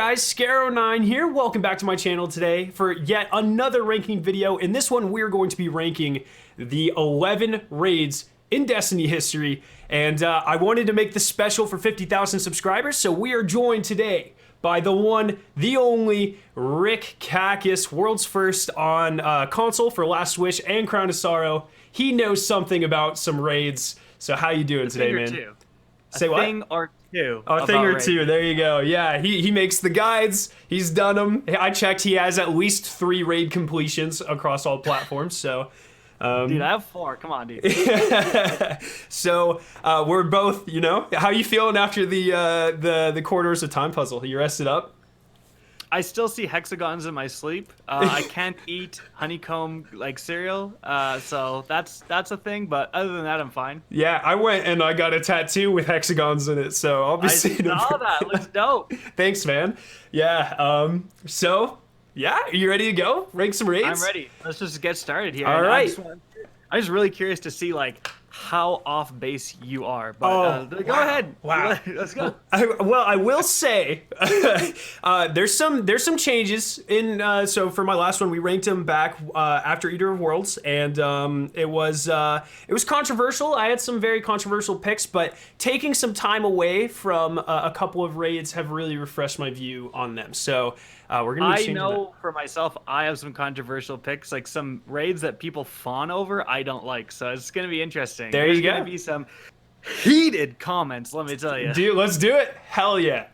guys, Scarrow9 here. Welcome back to my channel today for yet another ranking video. In this one, we're going to be ranking the 11 raids in Destiny history. And I wanted to make this special for 50,000 subscribers, so we are joined today by the one, the only, Rick Kackis, world's first on console for Last Wish and Crown of Sorrow. He knows something about some raids. So how you doing today, man? Say what? A thing or two. A thing or two. There you go. Yeah, he makes the guides. He's done them. I checked. He has at least 3 raid completions across all platforms. So, dude, I have 4. Come on, dude. So we're both. You know, how you feeling after the Corridors of Time puzzle? You rested up? I still see hexagons in my sleep. I can't eat honeycomb like cereal, so that's a thing. But other than that, I'm fine. Yeah, I went and I got a tattoo with hexagons in it, so I'll be seeing them. I saw that. Looks dope. Thanks, man. Yeah. So yeah, are you ready to go? Rank some raids? I'm ready. Let's just get started here. All right. I'm just really curious to see like how off base you are. But go ahead. Wow. Let's go. Well, I will say there's some changes in. So for my last one, we ranked him back after Eater of Worlds, and it was controversial. I had some very controversial picks, but taking some time away from a couple of raids have really refreshed my view on them. So we're gonna be changing that. For myself, I have some controversial picks, like some raids that people fawn over. I don't like, so it's gonna be interesting. There's gonna be some heated comments, let me tell you. Dude, let's do it. Hell yeah.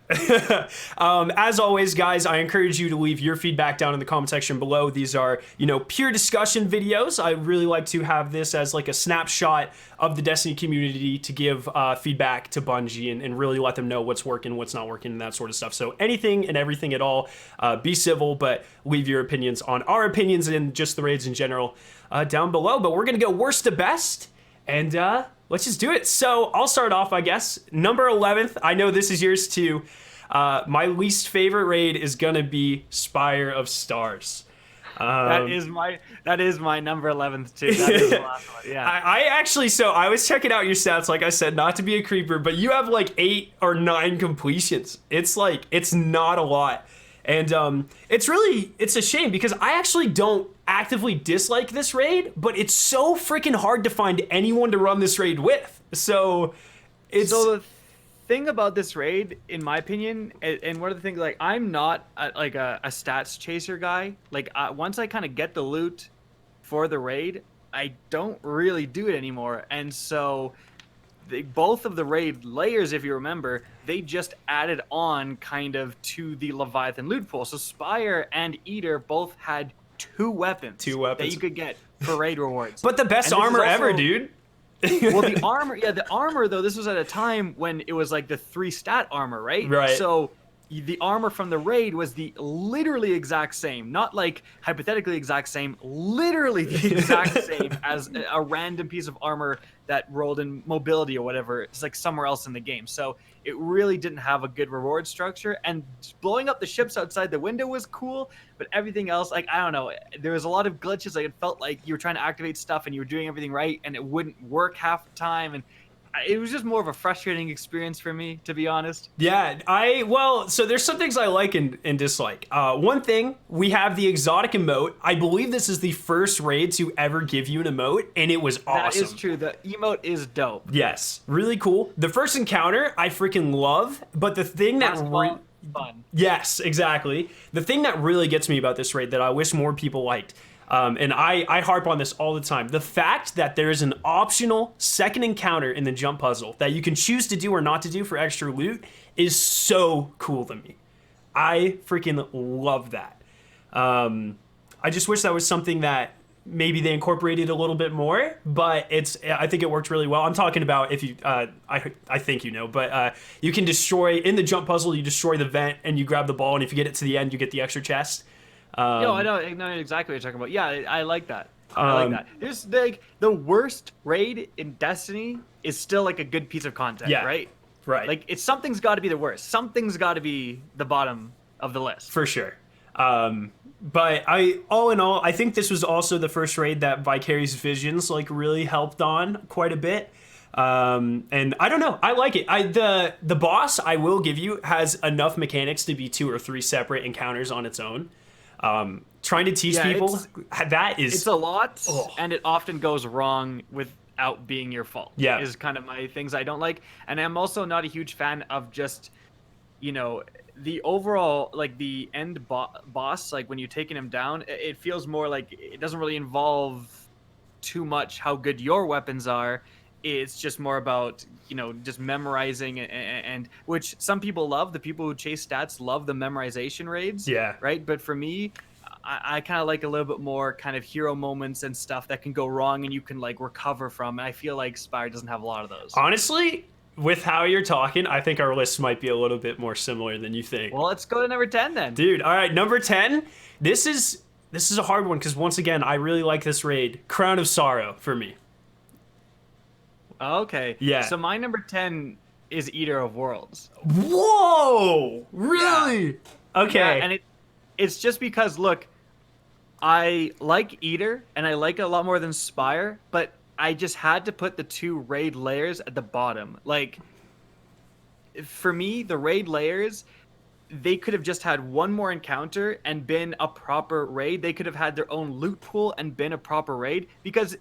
As always, guys, I encourage you to leave your feedback down in the comment section below. These are, pure discussion videos. I really like to have this as like a snapshot of the Destiny community to give feedback to Bungie and really let them know what's working, what's not working, and that sort of stuff. So anything and everything at all, be civil, but leave your opinions on our opinions and just the raids in general down below. But we're going to go worst to best, and let's just do it. So I'll start off, I guess. Number 11th. I know this is yours too. My least favorite raid is gonna be Spire of Stars. That is my number 11th too. That is the last one. Yeah. I actually, so I was checking out your stats, like I said, not to be a creeper, but you have like 8 or 9 completions. It's not a lot. And it's a shame because I actually don't actively dislike this raid, but it's so freaking hard to find anyone to run this raid with. So the thing about this raid, in my opinion, and one of the things, like, I'm not a stats chaser guy. Like, once I kind of get the loot for the raid, I don't really do it anymore. And so both of the raid layers, if you remember, they just added on kind of to the Leviathan loot pool. So Spire and Eater both had 2 weapons that you could get for raid rewards. But the best armor ever, dude. Well, the armor though, this was at a time when it was like the 3 stat armor, right? Right. So the armor from the raid was the literally exact same, not like hypothetically exact same, literally the exact same as a random piece of armor that rolled in mobility or whatever. It's like somewhere else in the game. So it really didn't have a good reward structure, and blowing up the ships outside the window was cool, but everything else, like, I don't know, there was a lot of glitches. Like, it felt like you were trying to activate stuff and you were doing everything right and it wouldn't work half the time, and it was just more of a frustrating experience for me, to be honest. Yeah, so there's some things I like and dislike. One thing, we have the exotic emote. I believe this is the first raid to ever give you an emote, and it was awesome. That is true. The emote is dope. Yes, really cool. The first encounter, I freaking love, but the thing that fun. Yes, exactly. The thing that really gets me about this raid that I wish more people liked, and I harp on this all the time, the fact that there is an optional second encounter in the jump puzzle that you can choose to do or not to do for extra loot is so cool to me. I freaking love that. I just wish that was something that maybe they incorporated a little bit more, but I think it worked really well. I'm talking about if you, I think but you can destroy, in the jump puzzle, you destroy the vent and you grab the ball, and if you get it to the end, you get the extra chest. I know exactly what you're talking about. Yeah, I like that. I like that. There's like the worst raid in Destiny is still like a good piece of content, yeah, right? Right. Like something's got to be the worst. Something's got to be the bottom of the list. For sure. But all in all, I think this was also the first raid that Vicarious Visions like really helped on quite a bit. And I don't know, I like it. The boss, I will give you, has enough mechanics to be 2 or 3 separate encounters on its own. Trying to tease people, that is... It's a lot, oh. and it often goes wrong without being your fault. Yeah. Is kind of my things I don't like. And I'm also not a huge fan of just, the overall, like, the end boss, like, when you're taking him down, it feels more like it doesn't really involve too much how good your weapons are. It's just more about, just memorizing and which some people love. The people who chase stats love the memorization raids. Yeah. Right? But for me, I kind of like a little bit more kind of hero moments and stuff that can go wrong and you can, like, recover from. And I feel like Spire doesn't have a lot of those. Honestly, with how you're talking, I think our list might be a little bit more similar than you think. Well, let's go to number 10 then. Dude, all right, number 10. This is a hard one because, once again, I really like this raid. Crown of Sorrow for me. Okay. Yeah. So my number 10 is Eater of Worlds. Whoa! Really? Yeah. Okay. Yeah, and it's just because, look, I like Eater, and I like it a lot more than Spire, but I just had to put the 2 raid layers at the bottom. Like, for me, the raid layers, they could have just had one more encounter and been a proper raid. They could have had their own loot pool and been a proper raid, because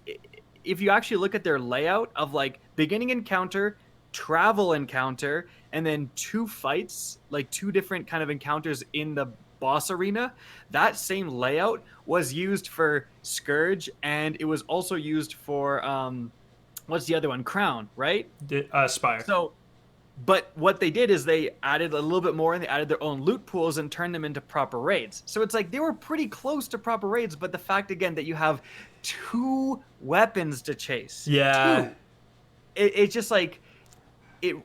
if you actually look at their layout of, like, beginning encounter, travel encounter, and then 2 fights, like 2 different kind of encounters in the boss arena, that same layout was used for Scourge, and it was also used for what's the other one? Crown, right? Spire. So, but what they did is they added a little bit more, and they added their own loot pools and turned them into proper raids. So it's like they were pretty close to proper raids, but the fact, again, that you have 2 weapons to chase. Yeah. 2. It's just like...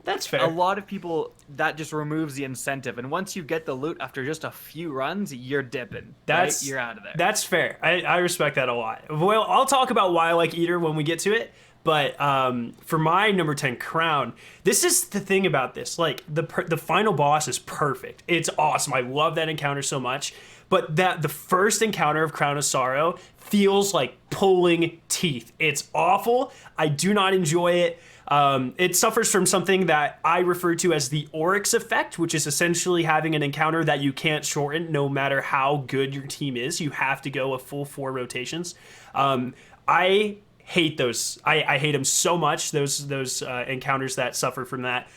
That's fair. A lot of people, that just removes the incentive. And once you get the loot after just a few runs, you're dipping. Right? You're out of there. That's fair. I respect that a lot. Well, I'll talk about why I like Eater when we get to it. But for my number 10, Crown, this is the thing about this. Like, the final boss is perfect. It's awesome. I love that encounter so much. But the first encounter of Crown of Sorrow feels like pulling teeth. It's awful. I do not enjoy it. It suffers from something that I refer to as the Oryx effect, which is essentially having an encounter that you can't shorten no matter how good your team is. You have to go a full 4 rotations. I hate those. I hate them so much, those encounters that suffer from that.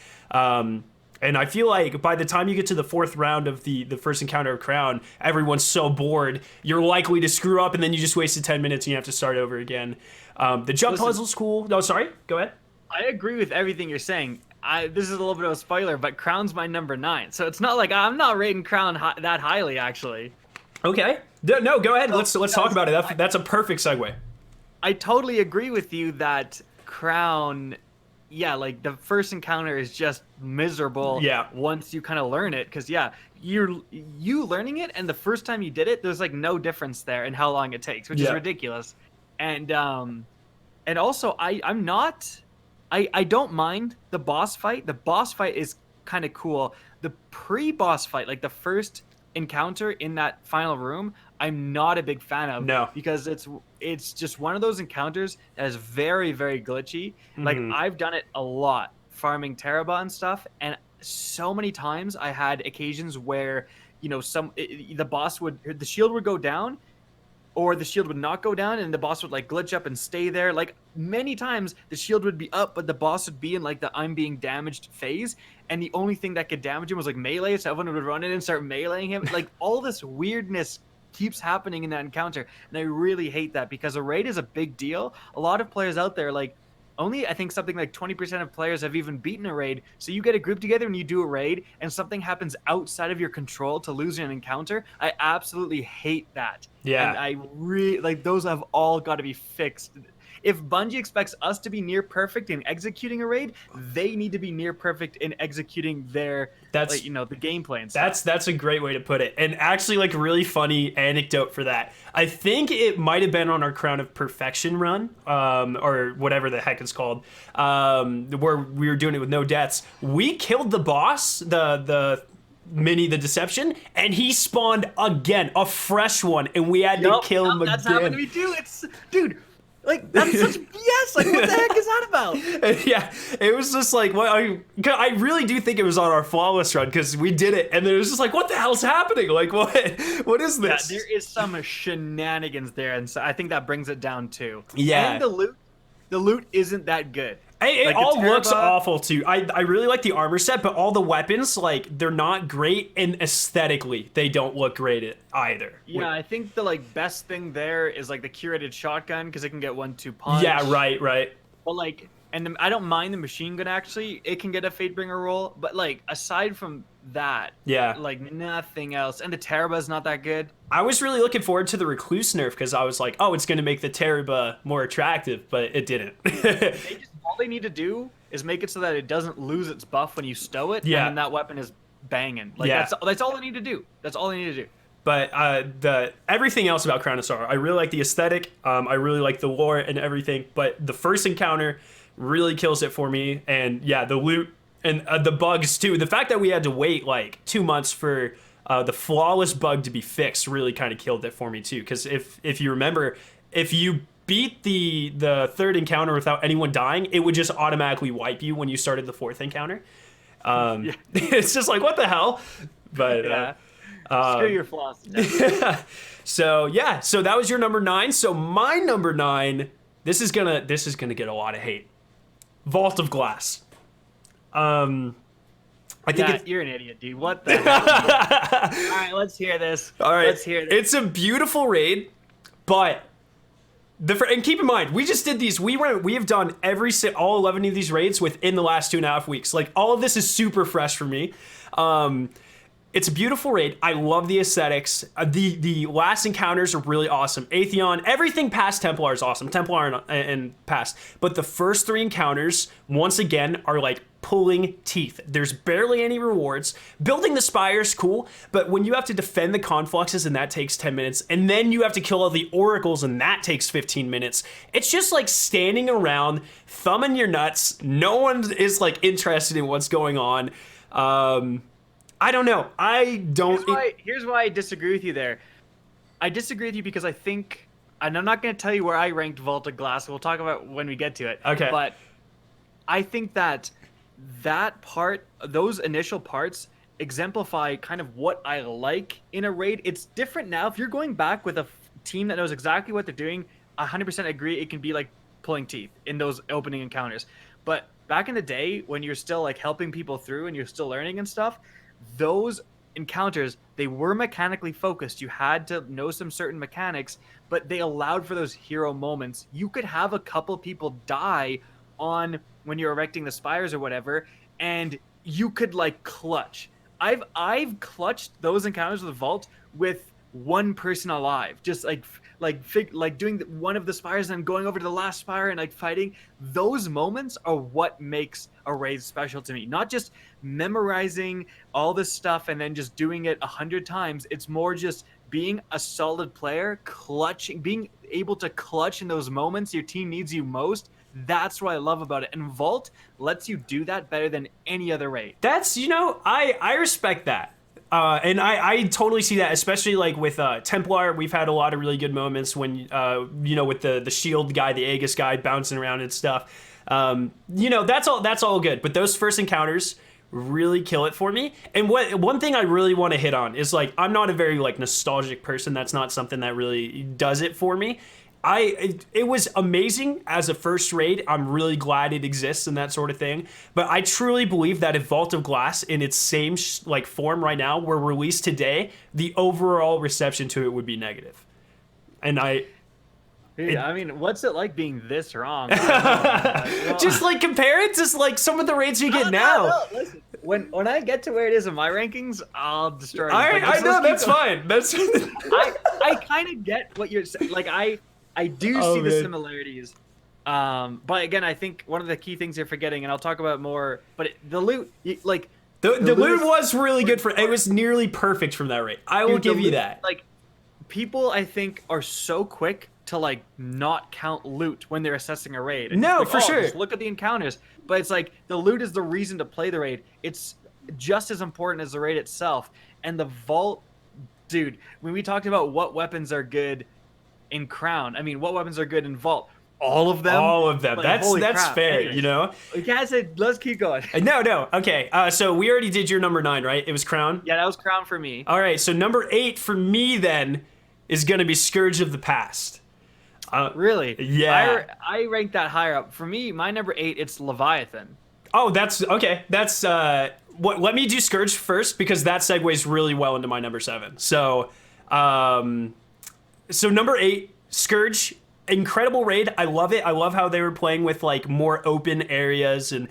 And I feel like by the time you get to the 4th round of the first encounter of Crown, everyone's so bored, you're likely to screw up, and then you just wasted 10 minutes and you have to start over again. The jump puzzle's cool. No, sorry, go ahead. I agree with everything you're saying. This is a little bit of a spoiler, but Crown's my number 9. So it's not like I'm not rating Crown that highly, actually. Okay. No, go ahead. Let's talk about it. That's a perfect segue. I totally agree with you that Crown, yeah, like the first encounter is just miserable. Yeah. Once you kind of learn it, because you learning it, and the first time you did it, there's like no difference there in how long it takes, which is ridiculous. And also I don't mind the boss fight. The boss fight is kind of cool. The pre-boss fight, like the first encounter in that final room, I'm not a big fan of. No. Because it's just one of those encounters that is very, very glitchy. Mm-hmm. Like, I've done it a lot, farming Terabot and stuff, and so many times I had occasions where, the shield would go down, or the shield would not go down, and the boss would, like, glitch up and stay there. Like, many times the shield would be up, but the boss would be in, like, the I'm being damaged phase, and the only thing that could damage him was, like, melee, so everyone would run in and start meleeing him. Like, all this weirdness keeps happening in that encounter, and I really hate that, because a raid is a big deal. A lot of players out there, like, only I think something like 20% of players have even beaten a raid. So you get a group together and you do a raid, and something happens outside of your control to lose an encounter. I absolutely hate that. Yeah. And I really, like, those have all got to be fixed. If Bungie expects us to be near perfect in executing a raid, they need to be near perfect in executing their, the gameplay and stuff. That's a great way to put it. And actually, like, a really funny anecdote for that. I think it might have been on our Crown of Perfection run, or whatever the heck it's called, where we were doing it with no deaths. We killed the boss, the Deception, and he spawned again, a fresh one, and we had to kill him again. That's happened to me too. Dude, Like, that's such BS. Like, what the heck is that about? Yeah, it was just like, what I really do think it was on our flawless run because we did it, and it was just like, what the hell's happening? Like, what is Yeah, this? there is some shenanigans there, and so I think that brings it down too. Yeah. And the loot isn't that good. It Like, the all looks Terraba- awful too. I really like the armor set, but all the weapons, like, they're not great, and aesthetically they don't look great either. Yeah, I think the like best thing there is like the curated shotgun because it can get 1-2 punch. Yeah, right. But like, and I don't mind the machine gun actually. It can get a Fatebringer roll, but like aside from that, Yeah. like nothing else. And the Terraba is not that good. I was really looking forward to the Recluse nerf because I was like, oh, it's going to make the Terraba more attractive, but it didn't. All they need to do is make it so that it doesn't lose its buff when you stow it. Yeah. And then that weapon is banging. Like Yeah. that's all they need to do. That's all they need to do. But the everything else about Crown of Sorrow, I really like the aesthetic. I really like the lore and everything. But the first encounter really kills it for me. And yeah, the loot and the bugs too. The fact that we had to wait like 2 months for the flawless bug to be fixed really kind of killed it for me too. Because if you remember, if you beat the third encounter without anyone dying, it would just automatically wipe you when you started the fourth encounter. Yeah. It's just like, what the hell? But Yeah. Screw your floss. so that was your number 9. So my number 9, this is gonna get a lot of hate. Vault of Glass. I think you're an idiot, dude. What the hell? All right, let's hear this. all right. Let's hear this. It's a beautiful raid, but and keep in mind, we just did these. We have done all 11 of these raids within the last 2.5 weeks. Like, all of this is super fresh for me. It's a beautiful raid. I love the aesthetics. The last encounters are really awesome. Atheon, everything past Templar is awesome. Templar and past. But the first 3 encounters, once again, are like pulling teeth. There's barely any rewards. Building the Spire's cool, but when you have to defend the Confluxes and that takes 10 minutes, and then you have to kill all the Oracles and that takes 15 minutes, it's just like standing around, thumbing your nuts. No one is like interested in what's going on. I don't know. Here's why I disagree with you there. I disagree with you because I think, and I'm not going to tell you where I ranked Vault of Glass. We'll talk about when we get to it. Okay. But I think that part, those initial parts, exemplify kind of what I like in a raid. It's different now. If you're going back with a team that knows exactly what they're doing, 100% agree. It can be like pulling teeth in those opening encounters. But back in the day, when you're still like helping people through and you're still learning and stuff, those encounters, they were mechanically focused. You had to know some certain mechanics, but they allowed for those hero moments. You could have a couple people die on when you're erecting the spires or whatever, and you could like clutch. I've clutched those encounters with the vault with one person alive, just like doing one of the spires and then going over to the last spire and like fighting. Those moments are what makes a raid special to me. Not just memorizing all this stuff and then just doing it 100 times. It's more just being a solid player, clutching, being able to clutch in those moments your team needs you most. That's what I love about it. And Vault lets you do that better than any other raid. That's, I respect that. And I totally see that, especially like with Templar. We've had a lot of really good moments when, with the shield guy, the Aegis guy bouncing around and stuff. That's all good. But those first encounters really kill it for me. And one thing I really want to hit on is, like, I'm not a very like nostalgic person. That's not something that really does it for me. It was amazing as a first raid. I'm really glad it exists and that sort of thing. But I truly believe that if Vault of Glass in its same form right now were released today, the overall reception to it would be negative. And I mean, what's it like being this wrong? Well, just like compare it to like some of the raids you get now. No, listen. When I get to where it is in my rankings, I'll destroy it. All right, I know, that's fine. That's I kind of get what you're saying. Like I do see the similarities. But again, I think one of the key things you're forgetting, and I'll talk about more, but the loot, like the loot was really good it was nearly perfect from that raid. I will give you that. Like, people I think are so quick to like not count loot when they're assessing a raid. And no, like, for sure. Just look at the encounters. But it's like the loot is the reason to play the raid. It's just as important as the raid itself. And the vault, dude, when we talked about what weapons are good in Crown, I mean, what weapons are good in Vault, all of them. All of them. Like, That's holy crap. fair, Anyways, you know? we can't say, let's keep going. No. Okay. So we already did your number 9, right? It was Crown? Yeah, that was Crown for me. All right. So number 8 for me then is going to be Scourge of the Past. Really? Yeah. I ranked that higher up. For me, my number 8, it's Leviathan. Oh, that's okay. That's let me do Scourge first because that segues really well into my number 7. So number 8, Scourge, incredible raid. I love it. I love how they were playing with like more open areas and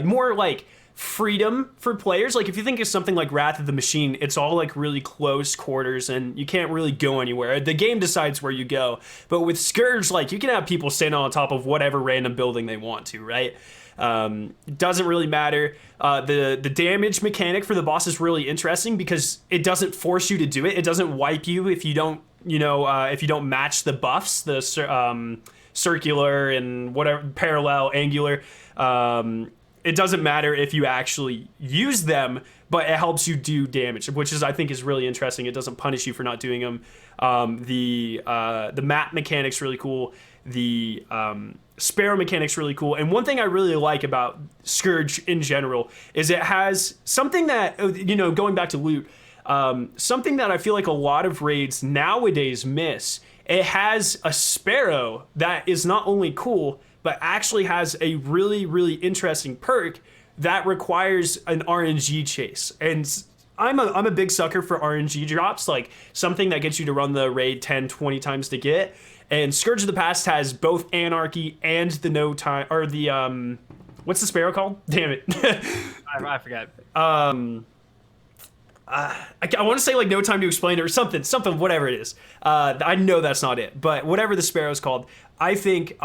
more like freedom for players. Like if you think of something like Wrath of the Machine, it's all like really close quarters and you can't really go anywhere. The game decides where you go. But with Scourge, like you can have people stand on top of whatever random building they want to, right? It doesn't really matter. The damage mechanic for the boss is really interesting because it doesn't force you to do it. It doesn't wipe you if you don't, if you don't match the buffs, the circular and whatever, parallel, angular. It doesn't matter if you actually use them, but it helps you do damage, which I think is really interesting. It doesn't punish you for not doing them. The map mechanic's really cool. The Sparrow mechanic's really cool. And one thing I really like about Scourge in general is it has something that, going back to loot, something that I feel like a lot of raids nowadays miss. It has a Sparrow that is not only cool, but actually has a really, really interesting perk that requires an RNG chase. And I'm a big sucker for RNG drops, like something that gets you to run the raid 10, 20 times to get. And Scourge of the Past has both Anarchy and the no time, or the, what's the Sparrow called? Damn it. I forgot. I want to say like no time to explain it or something, whatever it is. I know that's not it, but whatever the Sparrow's called, I think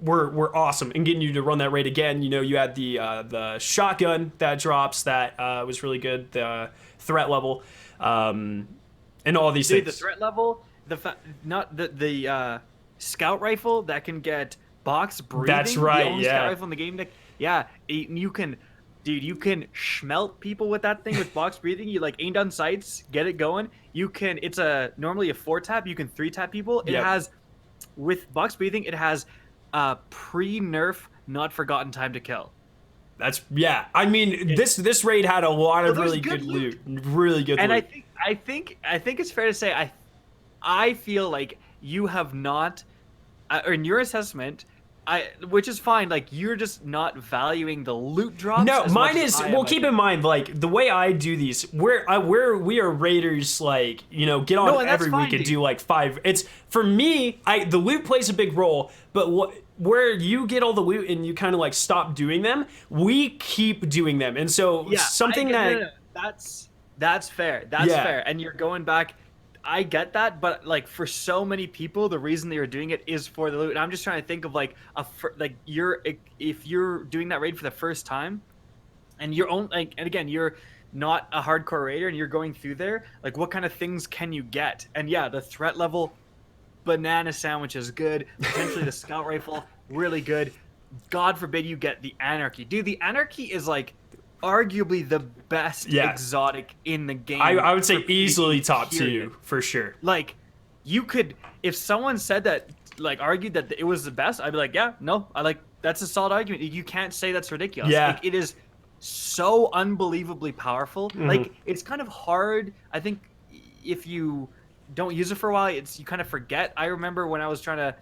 we're awesome in getting you to run that raid again. You had the shotgun that drops that was really good, the threat level, and all these things. The threat level, not the scout rifle that can get box breathing. That's right. The only scout rifle in the game. You can schmelt people with that thing with box breathing. You like aim down sights, get it going. It's normally a 4-tap. You can 3-tap people. It has, with box breathing, it has pre-nerf not forgotten time to kill. I mean, this raid had a lot of really good loot. Really good and loot. I think it's fair to say I feel like you have not, or in your assessment, which is fine. Like you're just not valuing the loot drops. No, mine is. Well, keep in mind, like the way I do these, we are raiders. Like get on every week and do like 5. It's for me. The loot plays a big role, but where you get all the loot and you kind of like stop doing them, we keep doing them, and so that's fair. That's fair, and you're going back. I get that, but like for so many people, the reason they are doing it is for the loot. And I'm just trying to think of like if you're doing that raid for the first time, and and again you're not a hardcore raider and you're going through there, like what kind of things can you get? And the threat level, banana sandwich is good. Potentially the scout rifle, really good. God forbid you get the Anarchy, dude. The Anarchy is like arguably the best exotic in the game. I would say easily top 2 for sure. Like you could, if someone said that, like argued that it was the best, I'd be like, that's a solid argument. You can't say that's ridiculous. Like, it is so unbelievably powerful. Mm-hmm. Like it's kind of hard. I think if you don't use it for a while, you kind of forget. I remember when I was trying to,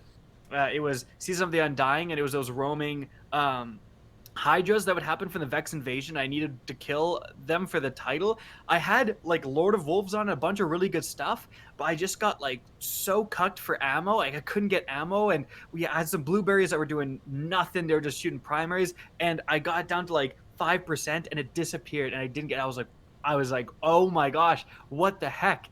it was Season of the Undying, and it was those roaming Hydras that would happen from the Vex invasion. I needed to kill them for the title. I had like Lord of Wolves on, a bunch of really good stuff, but I just got like so cucked for ammo. Like I couldn't get ammo, and we had some blueberries that were doing nothing. They were just shooting primaries, and I got down to like 5% and it disappeared, and I didn't get. I was like, oh my gosh, what the heck?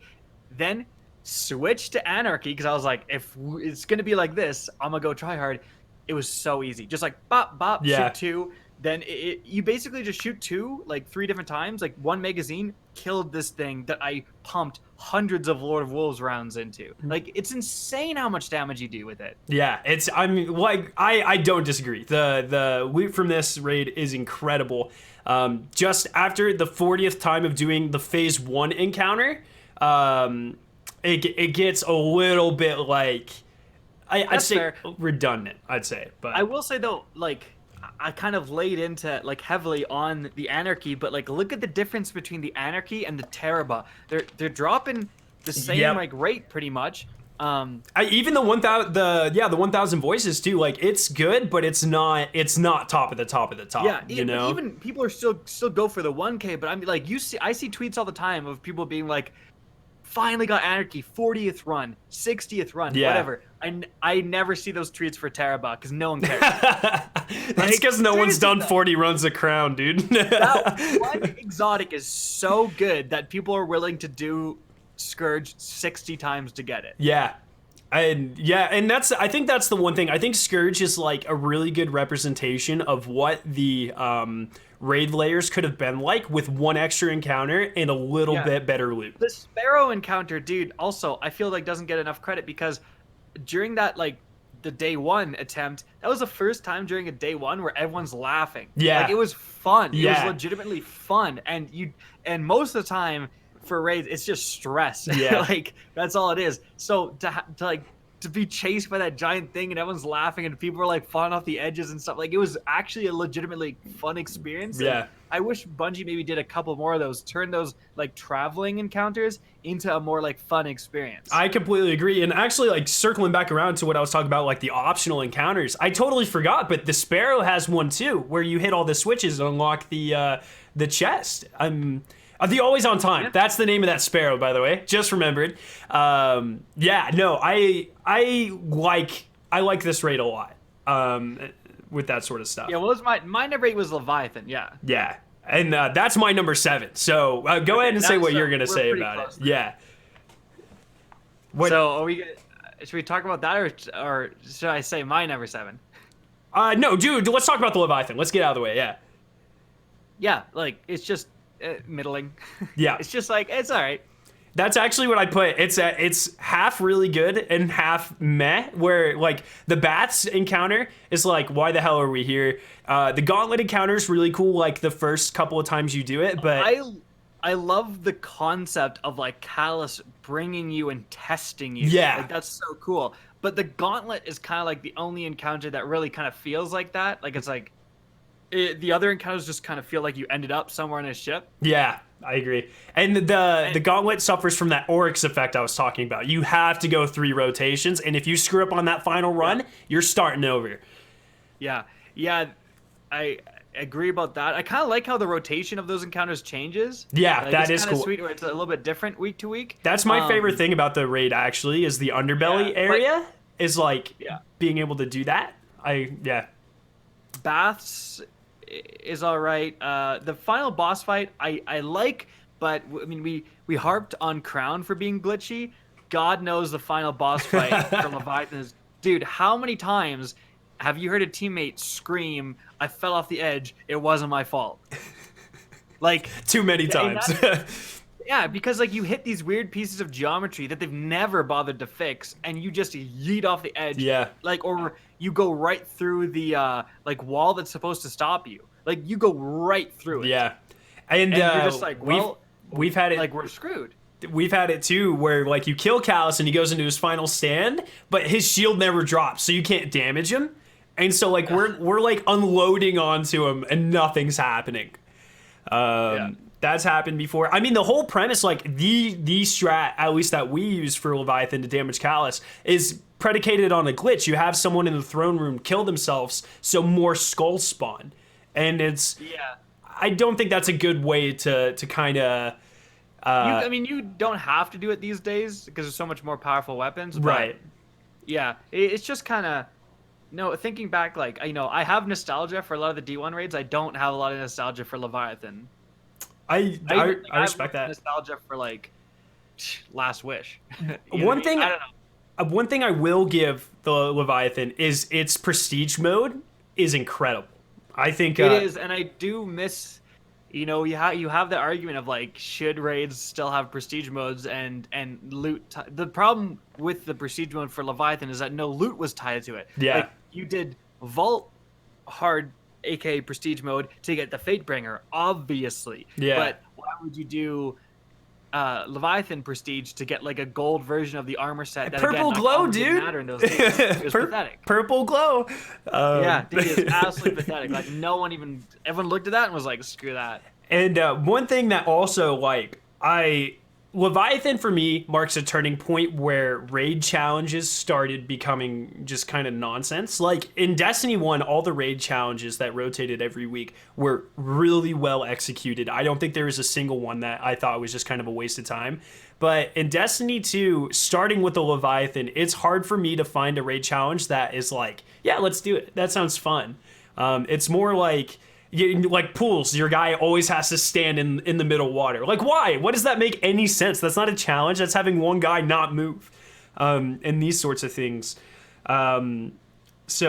Then switched to Anarchy because I was like, if it's gonna be like this, I'm gonna go try hard. It was so easy. Just like bop, bop, shoot 2. Then you basically just shoot 2, like 3 different times. Like 1 magazine killed this thing that I pumped hundreds of Lord of Wolves rounds into. Like it's insane how much damage you do with it. Yeah, I don't disagree. The loot from this raid is incredible. Just after the 40th time of doing the phase 1 encounter, it gets a little bit like I'd say fair. redundant. I'd say, but I will say though, like I kind of laid into like heavily on the anarchy, but like look at the difference between the anarchy and the Teraba. They're dropping the same Yep. like rate pretty much. Even the 1,000 voices too. Like it's good, but it's not top of the top of the top. Yeah, you know. even people are still go for the 1K, but I'm like I see tweets all the time of people being like, finally got anarchy, 40th run, 60th run, Yeah. whatever. I never see those tweets for Teraba because no one cares. That's because no one's done 40 runs of Crown, dude. That one exotic is so good that people are willing to do Scourge 60 times to get it. Yeah. And I think that's the one thing. I think Scourge is like a really good representation of what the raid layers could have been like with one extra encounter and a little bit better loot. The Sparrow encounter, dude, also I feel like doesn't get enough credit because during that like the day one attempt, that was the first time during a day one where everyone's laughing. Yeah. Like it was fun. Yeah. It was legitimately fun. And most of the time for raids, it's just stress. Yeah. Like that's all it is. So to be chased by that giant thing and everyone's laughing and people are like falling off the edges and stuff, like it was actually a legitimately fun experience. Yeah. And I wish Bungie maybe did a couple more of those, turn those like traveling encounters into a more like fun experience. I completely agree. And actually, like circling back around to what I was talking about, like the optional encounters, I totally forgot, but the Sparrow has one too, where you hit all the switches and unlock the chest. The Always On Time. Yeah. That's the name of that Sparrow, by the way. Just remembered. Yeah, no, I like this raid a lot. With that sort of stuff. Yeah, what was my number 8 was Leviathan. Yeah. Yeah, and that's my number 7. So go ahead and say what you're gonna say about it. Yeah. What, So should we talk about that or should I say my number 7? no, dude. Let's talk about the Leviathan. Let's get out of the way. Yeah. Yeah, like it's just middling. Yeah. It's just like it's all right. That's actually what I put. It's half really good and half meh. Where like the bats encounter is like, why the hell are we here? The gauntlet encounter is really cool. Like the first couple of times you do it, but I love the concept of like Callus bringing you and testing you. Yeah. Like that's so cool. But the gauntlet is kind of like the only encounter that really kind of feels like that. Like it's like the other encounters just kind of feel like you ended up somewhere on a ship. yeah, I agree. And the gauntlet suffers from that Oryx effect I was talking about. You have to go 3 rotations, and if you screw up on that final run, you're starting over. Yeah, I agree about that. I kind of like how the rotation of those encounters changes. Yeah, like, that it's is kinda cool. Sweet, where it's a little bit different week to week. That's my favorite thing about the raid. Actually, is the underbelly area is like being able to do that. Baths is all right. The final boss fight I like, but I mean we harped on Crown for being glitchy. God knows the final boss fight for Leviathan is, dude, how many times have you heard a teammate scream, "I fell off the edge, it wasn't my fault"? Like too many times. Yeah, because like you hit these weird pieces of geometry that they've never bothered to fix, and you just yeet off the edge. Yeah. Like, or you go right through the like wall that's supposed to stop you. Like you go right through it. Yeah, and you're just like, well, we've had it. Like we're screwed. We've had it too, where like you kill Callus and he goes into his final stand, but his shield never drops, so you can't damage him. And so like we're like unloading onto him and nothing's happening. That's happened before. I mean, the whole premise, like the strat, at least that we use for Leviathan to damage Callus, is predicated on a glitch. You have someone in the throne room kill themselves, so more skulls spawn, and it's I don't think that's a good way to kind of. I mean, you don't have to do it these days because there's so much more powerful weapons. But right. Yeah, it's just kind of. No, thinking back, like I have nostalgia for a lot of the D1 raids. I don't have a lot of nostalgia for Leviathan. I respect that. Nostalgia for like Last Wish. One thing I will give the Leviathan is its prestige mode is incredible. I think it is, and I do miss. You have the argument of like, should raids still have prestige modes and loot? The problem with the prestige mode for Leviathan is that no loot was tied to it. Yeah, like, you did Vault hard, aka prestige mode, to get the Fatebringer, obviously. Yeah. But why would you do Leviathan prestige to get like a gold version of the armor set. That, Purple again, glow, didn't dude. matter in those days. It was pathetic. Purple glow. Yeah, dude, it's absolutely pathetic. Like everyone looked at that and was like, screw that. And one thing that also, like, Leviathan for me marks a turning point where raid challenges started becoming just kind of nonsense. Like in Destiny 1, all the raid challenges that rotated every week were really well executed. I don't think there was a single one that I thought was just kind of a waste of time. But in Destiny 2, starting with the Leviathan, it's hard for me to find a raid challenge that is like, yeah, let's do it. That sounds fun. It's more like pools, your guy always has to stand in the middle water. Like, why? What does that make any sense? That's not a challenge. That's having one guy not move. And these sorts of things. And there's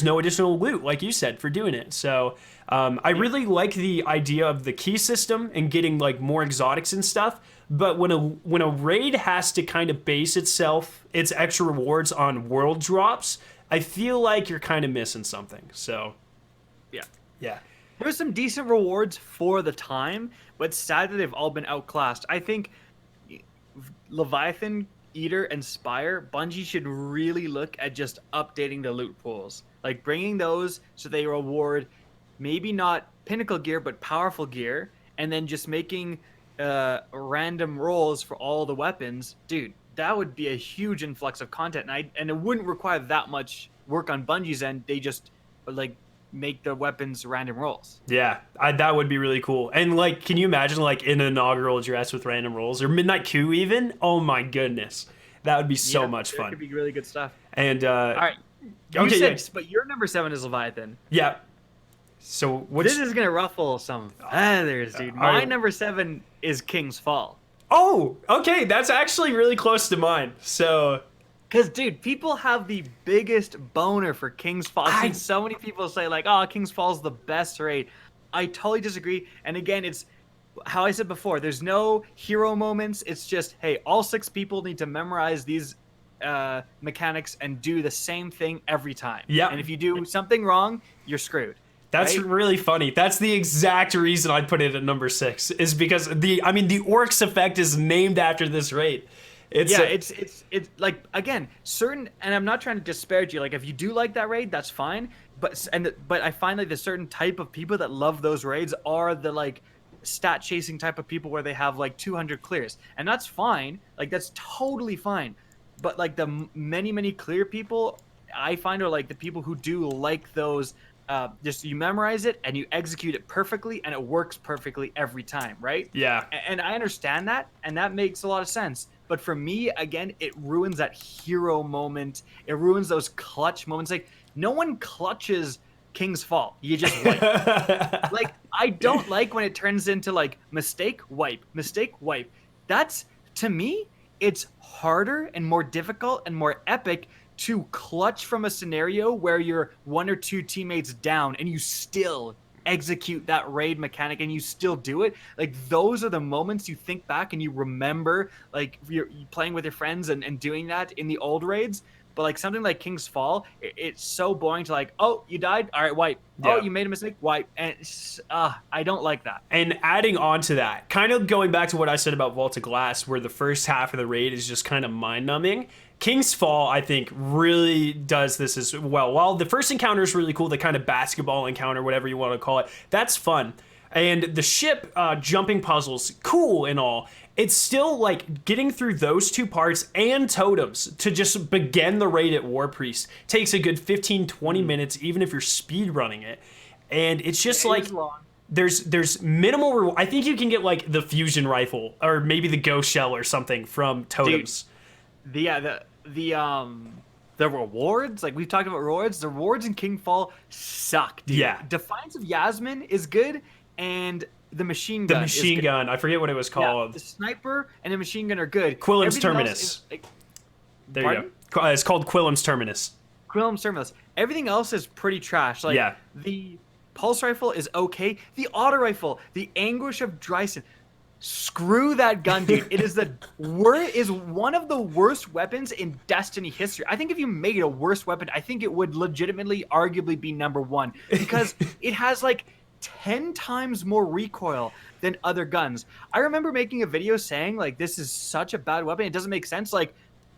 no additional loot, like you said, for doing it. So I really like the idea of the key system and getting like more exotics and stuff. But when a raid has to kind of base its extra rewards on world drops, I feel like you're kind of missing something. So. Yeah. There's some decent rewards for the time, but sadly they've all been outclassed. I think Leviathan, Eater, and Spire, Bungie should really look at just updating the loot pools. Like bringing those so they reward maybe not pinnacle gear, but powerful gear, and then just making random rolls for all the weapons. Dude, that would be a huge influx of content, and it wouldn't require that much work on Bungie's end. They just like make the weapons random rolls. Yeah, that would be really cool. And like, can you imagine like an inaugural dress with random rolls or Midnight Coup even? Oh my goodness, that would be so much fun. That could be really good stuff. And all right, but your number 7 is Leviathan. Yeah. So this is gonna ruffle some feathers, dude. My number 7 is King's Fall. Oh, okay, that's actually really close to mine. So. Because, dude, people have the biggest boner for King's Fall. I've seen so many people say, like, oh, King's Fall is the best raid. I totally disagree. And again, it's how I said before. There's no hero moments. It's just, hey, all 6 people need to memorize these mechanics and do the same thing every time. Yeah. And if you do something wrong, you're screwed. That's really funny. That's the exact reason I'd put it at number 6, is because the Orcs effect is named after this raid. It's like, again, certain, and I'm not trying to disparage you. Like, if you do like that raid, that's fine. But I find like the certain type of people that love those raids are the like stat chasing type of people where they have like 200 clears, and that's fine. Like, that's totally fine. But like the many clear people, I find are like the people who do like those. Just you memorize it and you execute it perfectly, and it works perfectly every time, right? Yeah. And I understand that, and that makes a lot of sense. But for me, again, it ruins that hero moment. It ruins those clutch moments. Like, no one clutches King's Fall. You just wipe. Like, I don't like when it turns into, like, mistake, wipe. That's, to me, it's harder and more difficult and more epic to clutch from a scenario where you're 1 or 2 teammates down and you still execute that raid mechanic and you still do it. Like, those are the moments you think back and you remember, like, you're playing with your friends and doing that in the old raids. But like something like King's Fall, it's so boring to like, oh, you died, all right, wipe. Yeah. Oh, you made a mistake, wipe. And I don't like that. And adding on to that, kind of going back to what I said about Vault of Glass, where the first half of the raid is just kind of mind-numbing, King's Fall, I think, really does this as well. While the first encounter is really cool, the kind of basketball encounter, whatever you want to call it, that's fun. And the ship jumping puzzles, cool and all. It's still like getting through those 2 parts and totems to just begin the raid at War Priest takes a good 15-20 minutes, even if you're speed running it. And it's just there's minimal I think you can get like the fusion rifle or maybe the ghost shell or something from totems. Dude, the rewards, like we've talked about rewards, the rewards in King Fall suck, dude. Yeah. Defiance of Yasmin is good, and the machine gun. The machine gun. I forget what it was called. Yeah, the sniper and the machine gun are good. Quillem's Terminus. There you go. It's called Quillem's Terminus. Quillem's Terminus. Everything else is pretty trash. Like, the pulse rifle is okay. The auto rifle, the Anguish of Dryson. Screw that gun, dude. It is one of the worst weapons in Destiny history. I think if you made a worse weapon, I think it would legitimately, arguably be number 1 because it has like 10 times more recoil than other guns. I remember making a video saying, like, this is such a bad weapon. It doesn't make sense. Like,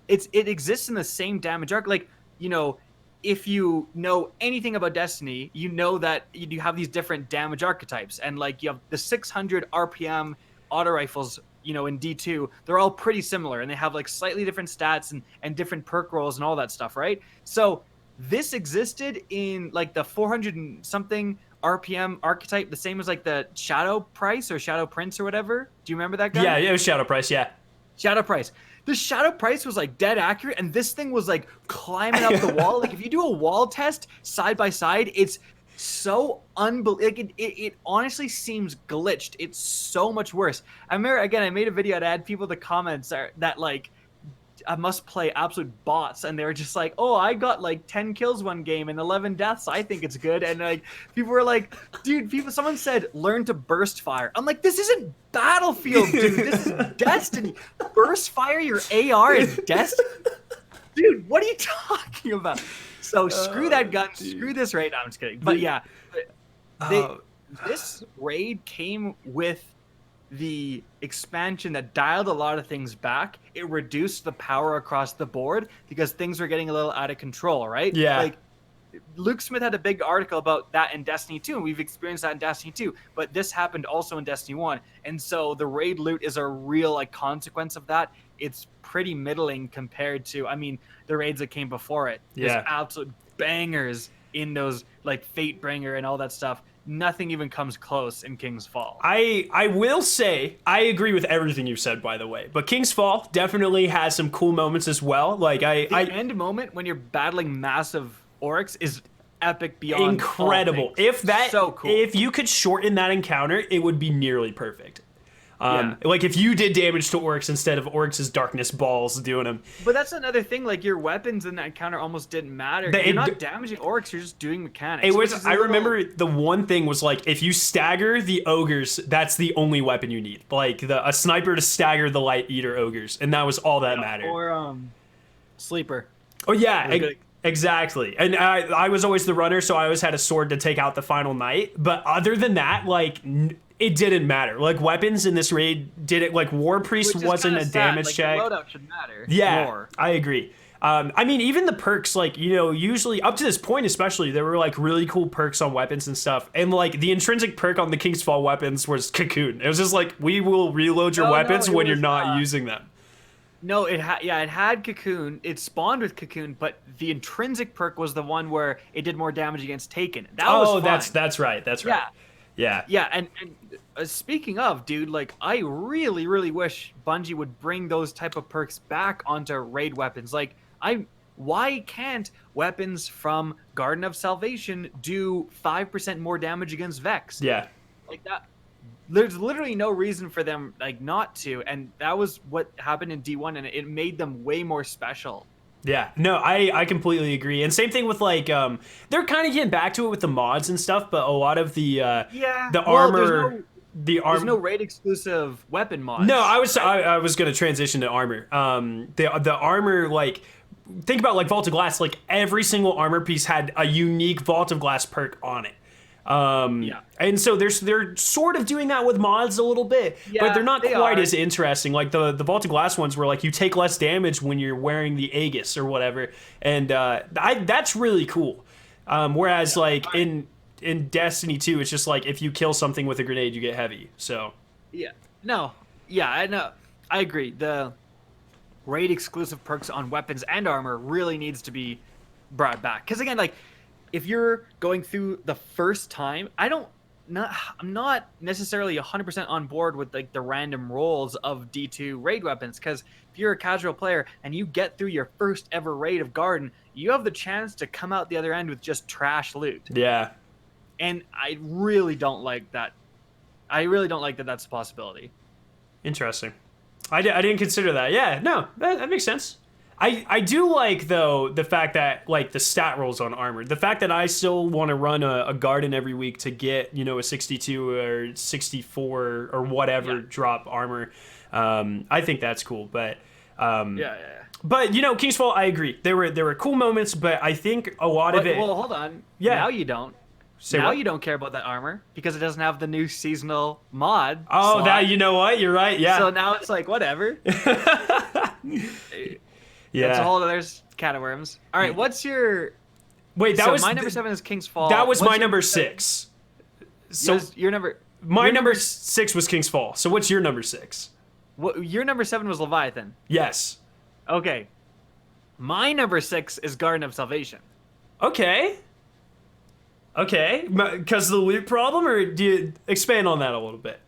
it exists in the same damage arc. Like, you know, if you know anything about Destiny, you know that you have these different damage archetypes. And, like, you have the 600 RPM auto rifles, you know, in D2. They're all pretty similar, and they have, like, slightly different stats and different perk rolls and all that stuff, right? So this existed in, like, the 400 and something RPM archetype, the same as, like, the Shadow Price or Shadow Prince or whatever. Do you remember that guy? Yeah, it was Shadow Price, yeah. Shadow Price. The Shadow Price was, like, dead accurate, and this thing was, like, climbing up the wall. Like, if you do a wall test side by side, it's so unbelievable. Like, it honestly seems glitched. It's so much worse. I remember, again, I made a video to add people to comments that like, I must play absolute bots, and they were just like, oh, I got like 10 kills one game and 11 deaths. I think it's good. And like, people were like, dude, someone said learn to burst fire. I'm like, this isn't Battlefield, dude. This is Destiny. Burst fire your AR in Destiny? Dude, what are you talking about? So screw that gun, screw this raid. No, I'm just kidding. But yeah, this raid came with the expansion that dialed a lot of things back. It reduced the power across the board because things were getting a little out of control, right? Yeah. Like, Luke Smith had a big article about that in Destiny 2, and we've experienced that in Destiny 2, but this happened also in Destiny 1. And so the raid loot is a real, like, consequence of that. It's pretty middling compared to, I mean, the raids that came before it. Yeah. There's absolute bangers in those, like, Fatebringer and all that stuff. Nothing even comes close in King's Fall. I will say I agree with everything you said, by the way. But King's Fall definitely has some cool moments as well. Like the end moment when you're battling massive orcs is epic beyond incredible. If that, so cool. If you could shorten that encounter, it would be nearly perfect. Like if you did damage to orcs instead of orcs' darkness balls doing them. But that's another thing. Like, your weapons in that encounter almost didn't matter. You're not damaging orcs. You're just doing mechanics. It was. I remember the one thing was, like, if you stagger the ogres, that's the only weapon you need. Like a sniper to stagger the light eater ogres, and that was all that mattered. Or sleeper. Oh yeah. Exactly. And I was always the runner, so I always had a sword to take out the final knight. But other than that, like, it didn't matter. Like, weapons in this raid did it. Like, War Priest wasn't a damage check. The loadout should matter. Yeah, more. I agree. I mean, even the perks, like, you know, usually up to this point especially, there were, like, really cool perks on weapons and stuff. And, like, the intrinsic perk on the King's Fall weapons was Cocoon. It was just like, we will reload your weapons when you're not using them. No, it had Cocoon. It spawned with Cocoon, but the intrinsic perk was the one where it did more damage against Taken. That was fun. that's right. That's right. Yeah. And speaking of, dude, like, I really, really wish Bungie would bring those type of perks back onto raid weapons. Like, why can't weapons from Garden of Salvation do 5% more damage against Vex? Yeah. Like that. There's literally no reason for them, like, not to, and that was what happened in D1, and it made them way more special. Yeah, no, I completely agree. And same thing with, like, they're kind of getting back to it with the mods and stuff, but a lot of the armor, there's no raid exclusive weapon mods. No, I was going to transition to armor. The armor, like, think about, like, Vault of Glass. Like, every single armor piece had a unique Vault of Glass perk on it. And so they're sort of doing that with mods a little bit, but they're not quite as interesting. Like the Vault of Glass ones where, like, you take less damage when you're wearing the Aegis or whatever, and that's really cool. Whereas like in Destiny 2, it's just like if you kill something with a grenade, you get heavy. So I know, I agree. The raid exclusive perks on weapons and armor really needs to be brought back, because again, like, if you're going through the first time, I'm not necessarily 100% on board with, like, the random rolls of D2 raid weapons, because if you're a casual player and you get through your first ever raid of Garden, you have the chance to come out the other end with just trash loot. Yeah. And I really don't like that. I really don't like that that's a possibility. Interesting. I didn't consider that. Yeah, no, that makes sense. I do like, though, the fact that, like, the stat rolls on armor. The fact that I still want to run a Garden every week to get, you know, a 62 or 64 or whatever drop armor. I think that's cool. But But, you know, King's Fall, I agree. There were cool moments, but I think a lot of it. Well, hold on. Yeah. Now you don't. Say now what? you don't care about that armor because it doesn't have the new seasonal mod. Oh, slot. that, you know what? You're right. Yeah. So now it's like, whatever. Yeah. It's a whole other can of worms. All right, what's your... Wait, that so was my number 7 is King's Fall. That was What's my your number 6. So your number... my your number 6 was King's Fall. So what's your number 6? Your number 7 was Leviathan. Yes. Okay. My number 6 is Garden of Salvation. Okay. Okay. Because of the loot problem, or do you expand on that a little bit?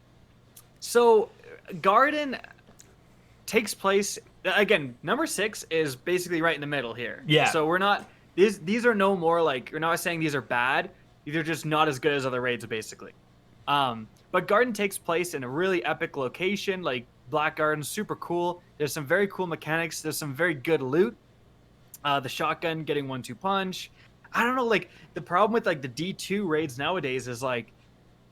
So, Garden takes place... Again, number 6 is basically right in the middle here. Yeah. So we're not... These are no more like... We're not saying these are bad. These are just not as good as other raids, basically. But Garden takes place in a really epic location, like Black Garden, super cool. There's some very cool mechanics. There's some very good loot. The shotgun getting 1-2 punch. I don't know, like, the problem with, like, the D2 raids nowadays is, like,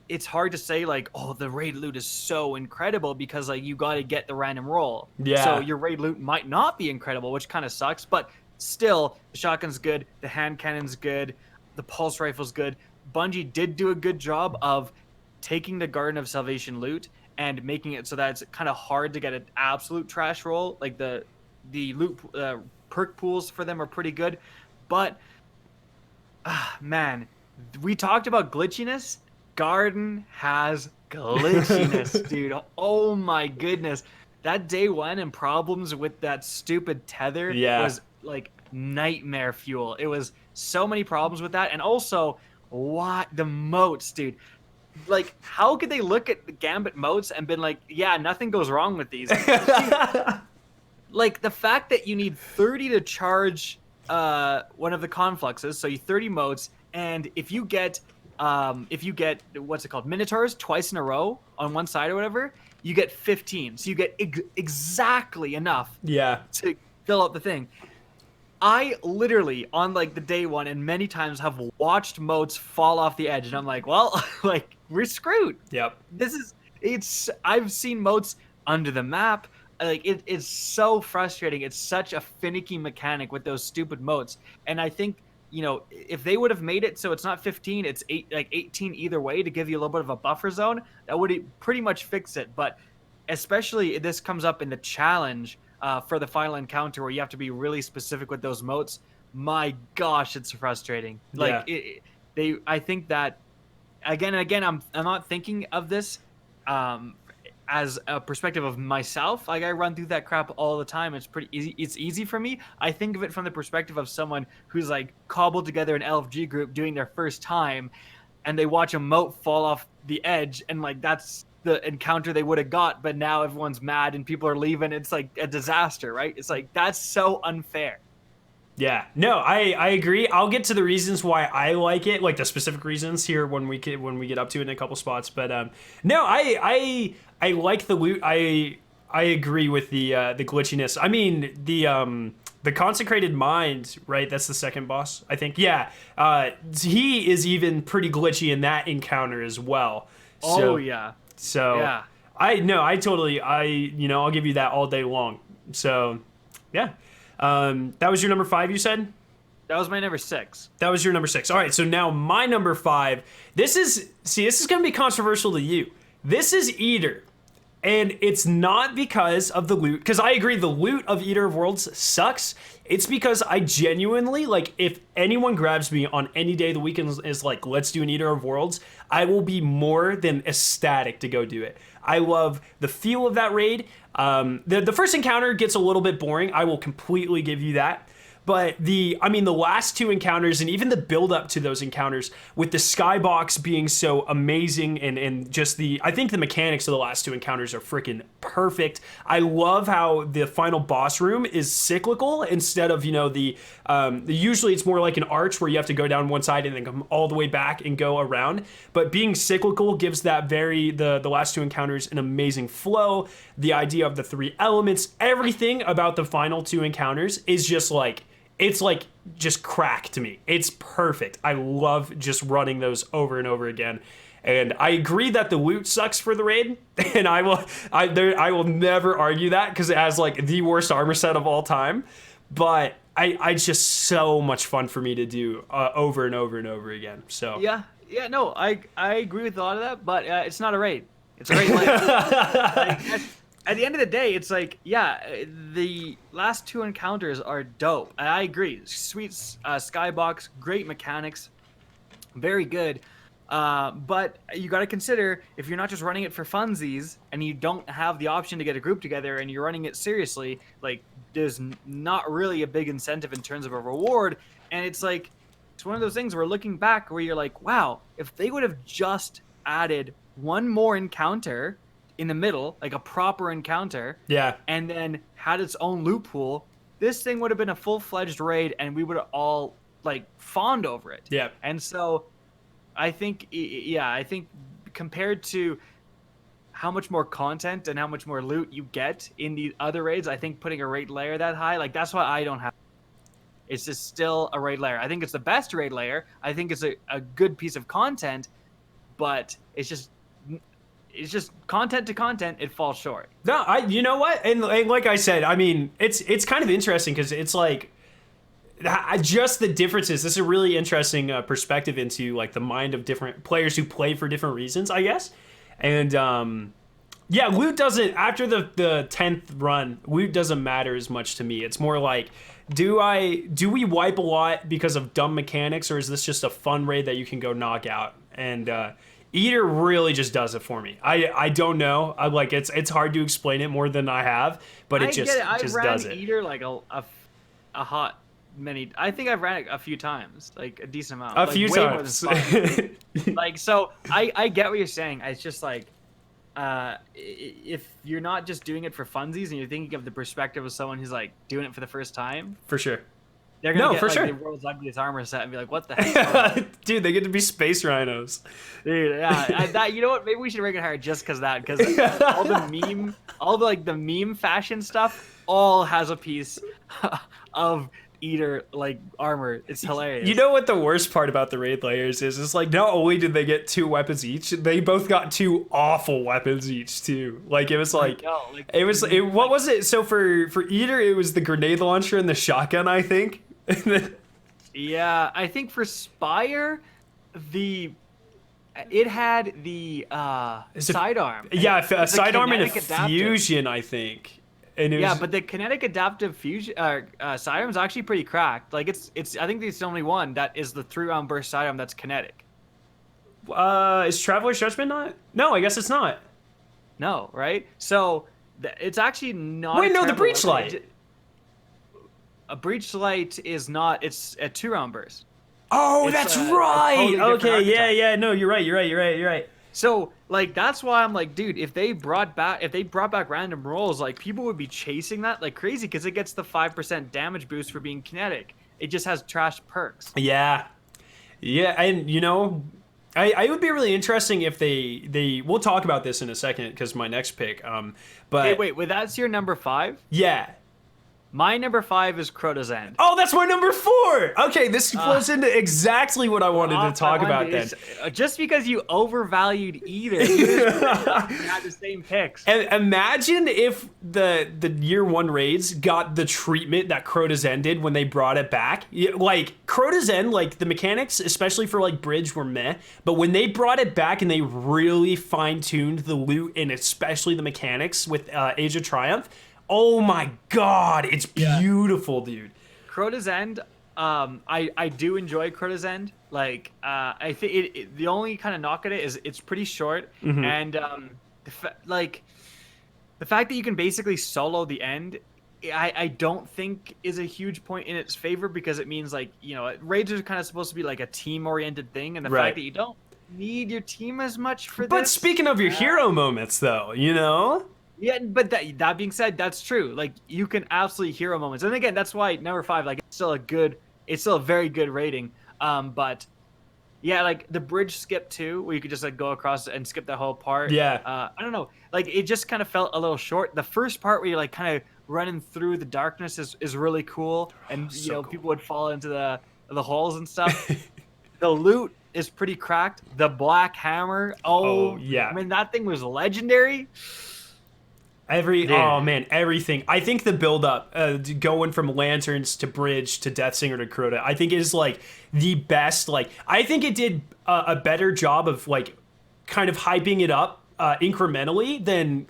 it's hard to say, like, oh, the raid loot is so incredible because, like, you got to get the random roll. Yeah. So your raid loot might not be incredible, which kind of sucks. But still, the shotgun's good. The hand cannon's good. The pulse rifle's good. Bungie did do a good job of taking the Garden of Salvation loot and making it so that it's kind of hard to get an absolute trash roll. Like, the loot perk pools for them are pretty good. But, man, we talked about glitchiness. Garden has glitchiness, dude. Oh my goodness. That day 1 and problems with that stupid tether was like nightmare fuel. It was so many problems with that. And also, what the moats, dude. Like, how could they look at the Gambit moats and been like, yeah, nothing goes wrong with these? Like, the fact that you need 30 to charge one of the confluxes, so you 30 moats, and if you get what's it called, Minotaurs twice in a row on one side or whatever, you get 15. So you get exactly enough to fill up the thing. I literally, on like the day 1 and many times, have watched moats fall off the edge, and I'm like, well, like, we're screwed. Yep. I've seen moats under the map. Like, it's so frustrating. It's such a finicky mechanic with those stupid moats. And I think, you know, if they would have made it so it's not 15, it's 18 either way to give you a little bit of a buffer zone, that would pretty much fix it. But especially this comes up in the challenge for the final encounter where you have to be really specific with those moats. My gosh, it's frustrating. Like, I think that again and again, I'm not thinking of this as a perspective of myself. Like, I run through that crap all the time. It's pretty easy. It's easy for me. I think of it from the perspective of someone who's like cobbled together an LFG group doing their first time, and they watch a moat fall off the edge, and like, that's the encounter they would have got, but now everyone's mad and people are leaving. It's like a disaster, right? It's like, that's so unfair. Yeah, no, I agree. I'll get to the reasons why I like it, like the specific reasons here when we get up to it in a couple spots. But no, I like the loot. I agree with the glitchiness. I mean, the Consecrated Mind, right? That's the second boss, I think. Yeah, he is even pretty glitchy in that encounter as well. So, yeah. So yeah. I'll give you that all day long. So yeah. That was your number 5, you said? That was my number 6. That was your number 6. All right, so now my number 5. This is going to be controversial to you. This is Eater. And it's not because of the loot, because I agree the loot of Eater of Worlds sucks. It's because I genuinely, like, if anyone grabs me on any day of the week and is like, let's do an Eater of Worlds, I will be more than ecstatic to go do it. I love the feel of that raid. The first encounter gets a little bit boring. I will completely give you that. But the last 2 encounters and even the build up to those encounters with the skybox being so amazing and just I think the mechanics of the last 2 encounters are freaking perfect. I love how the final boss room is cyclical instead of, usually it's more like an arch where you have to go down one side and then come all the way back and go around. But being cyclical gives that the last 2 encounters an amazing flow. The idea of the 3 elements, everything about the final 2 encounters is just like, it's like just crack to me. It's perfect. I love just running those over and over again. And I agree that the loot sucks for the raid, and I will never argue that because it has like the worst armor set of all time. But it's just so much fun for me to do over and over and over again. So yeah, Yeah, no, I agree with a lot of that, but it's not a raid. It's a raid layer. At the end of the day, it's like, yeah, the last 2 encounters are dope. I agree. Sweet skybox, great mechanics, very good. But you got to consider, if you're not just running it for funsies and you don't have the option to get a group together and you're running it seriously, like there's not really a big incentive in terms of a reward. And it's like, it's one of those things where looking back where you're like, wow, if they would have just added one more encounter in the middle, like a proper encounter, Yeah. and then had its own loot pool, this thing would have been a full-fledged raid and we would have all like fawned over it. Yeah. And so I think, yeah, I think compared to how much more content and how much more loot you get in the other raids, I think putting a raid layer that high, like that's why I don't have. It's just still a raid layer. I think it's the best raid layer. I think it's a good piece of content, but it's just content to content, it falls short. No, you know what? And like I said, I mean, it's kind of interesting because it's like just the differences. This is a really interesting perspective into like the mind of different players who play for different reasons, I guess. And yeah, loot doesn't, after the 10th run, loot doesn't matter as much to me. It's more like, do we wipe a lot because of dumb mechanics, or is this just a fun raid that you can go knock out? And Eater really just does it for me. I don't know. I'm like, it's hard to explain it more than I have, but it just does it. Eater like a hot many. I think I've ran it a few times, like a decent amount. A like few way times. More than 5. Like, so I get what you're saying. It's just like, if you're not just doing it for funsies and you're thinking of the perspective of someone who's like doing it for the first time, For sure. they're gonna get for like sure. the world's ugliest armor set and be like, "What the heck?" Dude, they get to be space rhinos. Dude, yeah, that, you know what? Maybe we should rank it higher just because that, because all the meme fashion stuff, all has a piece of Eater like armor. It's hilarious. You know what the worst part about the raid layers is? It's like, not only did they get 2 weapons each, they both got 2 awful weapons each too. Like it was like, what was it? So for Eater, it was the grenade launcher and the shotgun, I think. Yeah, I think for Spire, it had the sidearm. Yeah, a sidearm and a fusion, I think. And yeah, but the kinetic adaptive fusion sidearm is actually pretty cracked. Like it's I think it's the only one that is the 3-round burst sidearm that's kinetic. Is Traveler's Judgment not? No, I guess it's not. No, right? So it's actually not. Wait, no, the breach light. A breach light is not. It's a 2-round burst. Oh, that's right. Totally okay, archetype. yeah. No, you're right. So like that's why I'm like, dude, if they brought back random rolls, like people would be chasing that like crazy because it gets the 5% damage boost for being kinetic. It just has trash perks. Yeah, and you know, I would be really interesting if they we'll talk about this in a second because my next pick. But wait, that's your number 5? Yeah. My number 5 is Crotas End. Oh, that's my number 4. Okay, this flows into exactly what I wanted to talk about then. Just because you overvalued Eater, you had the same picks. And imagine if the year 1 raids got the treatment that Crotas End did when they brought it back. Like Crotas End, like the mechanics, especially for like bridge, were meh. But when they brought it back and they really fine-tuned the loot and especially the mechanics with Age of Triumph. Oh my God, it's beautiful, dude. Crotas End, I do enjoy Crotas End. Like, I think the only kind of knock at it is it's pretty short, and the fact that you can basically solo the end, I don't think is a huge point in its favor because it means like, you know, raids are kind of supposed to be like a team-oriented thing, and the fact that you don't need your team as much for this. But speaking of your hero moments, though, you know. Yeah, but that being said, that's true. Like you can absolutely hero moments, and again, that's why number 5, like it's still a very good rating. But yeah, like the bridge skip too, where you could just like go across and skip that whole part. Yeah. I don't know, like it just kind of felt a little short. The first part where you're like kind of running through the darkness is really cool, and you know, people would fall into the holes and stuff. The loot is pretty cracked. The black hammer. Oh yeah. I mean, that thing was legendary. Oh man, everything. I think the build up, going from lanterns to bridge to Deathsinger to Crota, I think is like the best. Like I think it did a better job of like kind of hyping it up incrementally than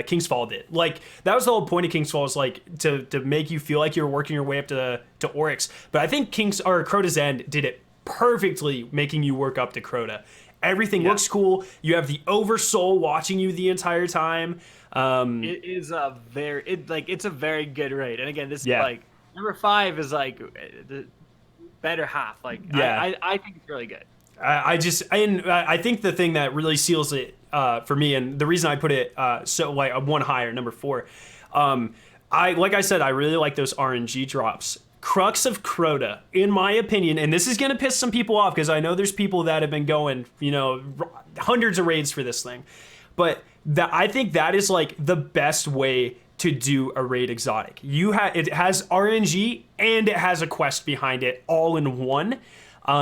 King's Fall did. Like that was the whole point of King's Fall, is like to make you feel like you're working your way up to Oryx. But I think Crota's End did it perfectly, making you work up to Crota. Everything looks cool. You have the Oversoul watching you the entire time. It is it's a very good raid. And again, this is like number 5 is like the better half. Like I think it's really good. I think the thing that really seals it for me, and the reason I put it so like one higher, number 4, like I said, I really like those RNG drops. Crux of Crota, in my opinion, and this is going to piss some people off because I know there's people that have been going, hundreds of raids for this thing, but I think that is like the best way to do a raid exotic. It has RNG and it has a quest behind it all in one.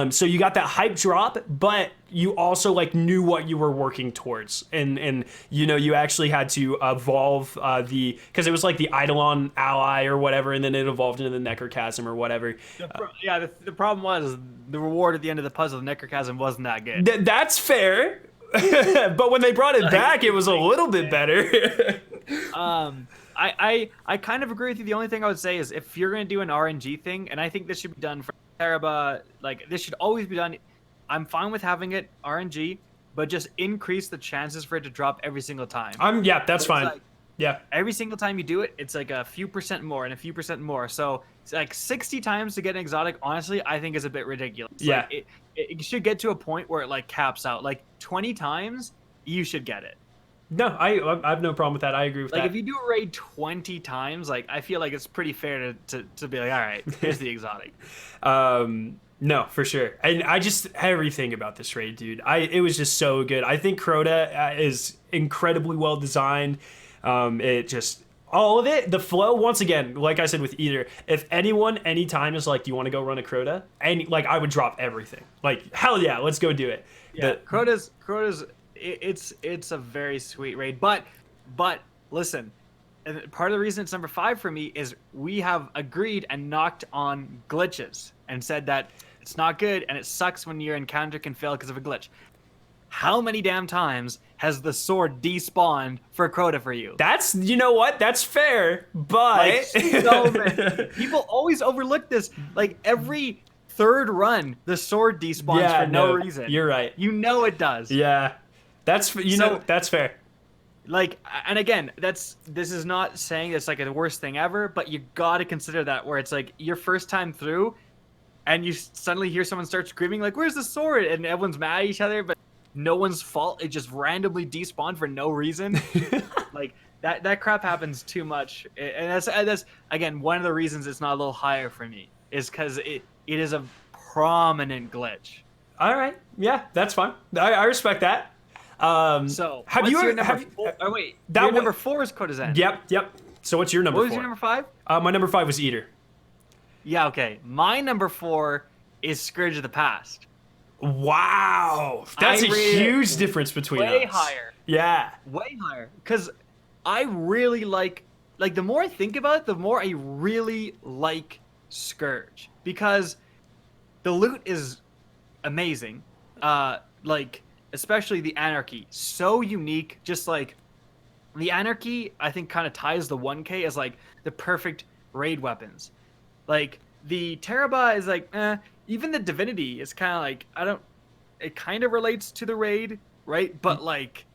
So you got that hype drop, but you also like knew what you were working towards, and you actually had to evolve because it was like the Eidolon ally or whatever, and then it evolved into the Necrochasm or whatever. The problem was the reward at the end of the puzzle, the Necrochasm, wasn't that good. That's fair, but when they brought it back, it was a little bit better. I kind of agree with you. The only thing I would say is if you're going to do an RNG thing, and I think this should be done for Teraba, like this should always be done. I'm fine with having it RNG, but just increase the chances for it to drop every single time. That's fine. Like, every single time you do it, it's like a few percent more and a few percent more. So it's like 60 times to get an exotic, honestly, I think is a bit ridiculous. Like, it should get to a point where it like caps out. Like 20 times, you should get it. No, I have no problem with that. I agree with that. Like if you do a raid 20 times, like I feel like it's pretty fair to be like, all right, here's the exotic. No, for sure. And I just, everything about this raid, dude, it was just so good. I think Crota is incredibly well designed. It just, all of it, the flow, once again, like I said with Eater, if anyone anytime is like, do you want to go run a Crota? And like I would drop everything. Like, hell yeah, let's go do it. Yeah, Crota's it's a very sweet raid, but listen, and part of the reason it's number 5 for me is we have agreed and knocked on glitches and said that it's not good and it sucks when your encounter can fail because of a glitch. How many damn times has the sword despawned for Crota for you? You know what? That's fair, but like, so many. People always overlook this. Like every 3rd run, the sword despawns for no reason. You're right. You know it does. Yeah. That's fair. Like, and again, this is not saying it's like the worst thing ever, but you got to consider that where it's like your first time through and you suddenly hear someone start screaming like, where's the sword? And everyone's mad at each other, but no one's fault. It just randomly despawned for no reason. Like that crap happens too much. And that's again, one of the reasons it's not a little higher for me is because it is a prominent glitch. All right. Yeah, that's fine. I respect that. So have you number 4? Oh wait, your number 4 is Crotas End. Yep. So what's your number 4? What was your number 5? My number 5 was Eater. Yeah, okay. My number 4 is Scourge of the Past. Wow, that's a huge difference between us. Way higher. Yeah. Way higher. Because I really like the more I think about it, the more I really like Scourge. Because the loot is amazing. Like, especially the Anarchy. So unique. Just like, the Anarchy, I think, kind of ties the 1K as, like, the perfect raid weapons. Like, the Teraba is like, even the Divinity is kind of like, it kind of relates to the raid, right? But like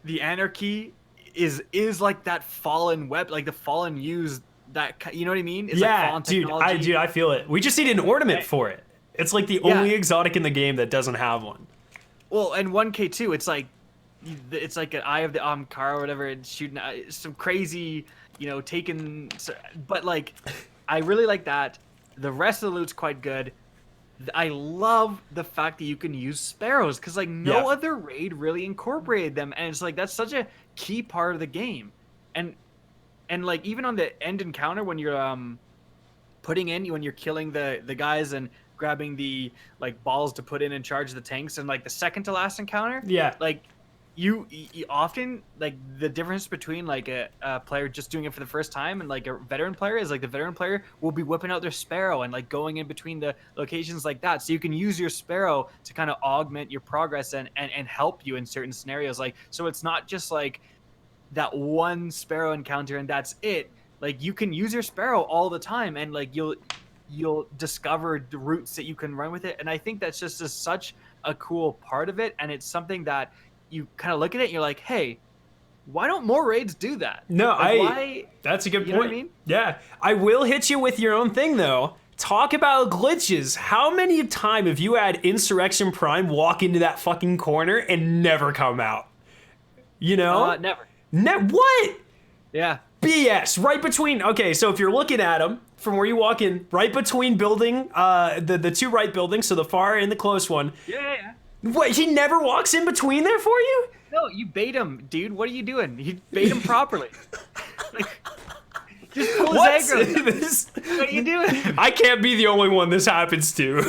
the Anarchy is like that fallen weapon, like the fallen use that, you know what I mean? It's like fallen technology. I feel it. We just need an ornament for it. It's like the only exotic in the game that doesn't have one. Well, and 1K2, it's like an Eye of the Amkar or whatever, and shooting some crazy, but like, I really like that. The rest of the loot's quite good. I love the fact that you can use sparrows because like no other raid really incorporated them, and it's like that's such a key part of the game. And like even on the end encounter when you're when you're killing the guys and grabbing the like balls to put in and charge the tanks, and like the second to last encounter, like you often like the difference between like a player just doing it for the first time and like a veteran player is like the veteran player will be whipping out their sparrow and like going in between the locations like that, so you can use your sparrow to kind of augment your progress and help you in certain scenarios. Like, so it's not just like that one sparrow encounter and that's it. Like, you can use your sparrow all the time and like you'll discover the routes that you can run with it. And I think that's just such a cool part of it, and it's something that you kind of look at it and you're like, hey, why don't more raids do that? No, like, that's a good point. You know what I mean? Yeah. I will hit you with your own thing though. Talk about glitches. How many time have you had Insurrection Prime walk into that fucking corner and never come out? You know? Never. What? Yeah. BS. Right between, okay, so if you're looking at him from where you walk in, right between building, the two right buildings, so the far and the close one. Yeah. What, he never walks in between there for you? No, you bait him, dude. What are you doing? You bait him properly. Like, just pull his aggro. What are you doing? I can't be the only one this happens to.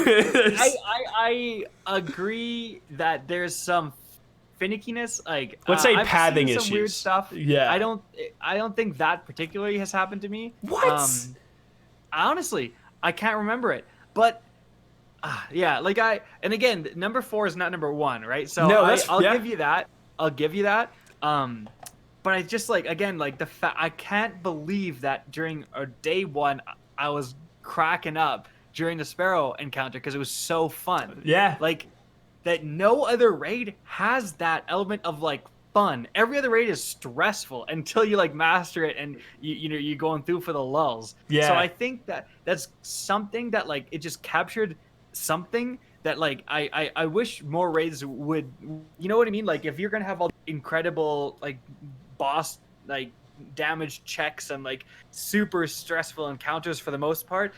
I agree that there's some finickiness. Like, let's say I've pathing seen issues. some weird stuff. Yeah. I don't think that particularly has happened to me. What? Honestly, I can't remember it. But yeah, like and again, number 4 is not number 1, right? So no, I'll give you that. I'll give you that. But I just like, again, like I can't believe that during day 1 I was cracking up during the Sparrow encounter because it was so fun. Yeah. Like that no other raid has that element of like fun. Every other raid is stressful until you like master it and you're going through for the lulls. Yeah. So I think that's something that like it just captured something that like I wish more raids would, you know what I mean? Like if you're gonna have all incredible like boss like damage checks and like super stressful encounters for the most part,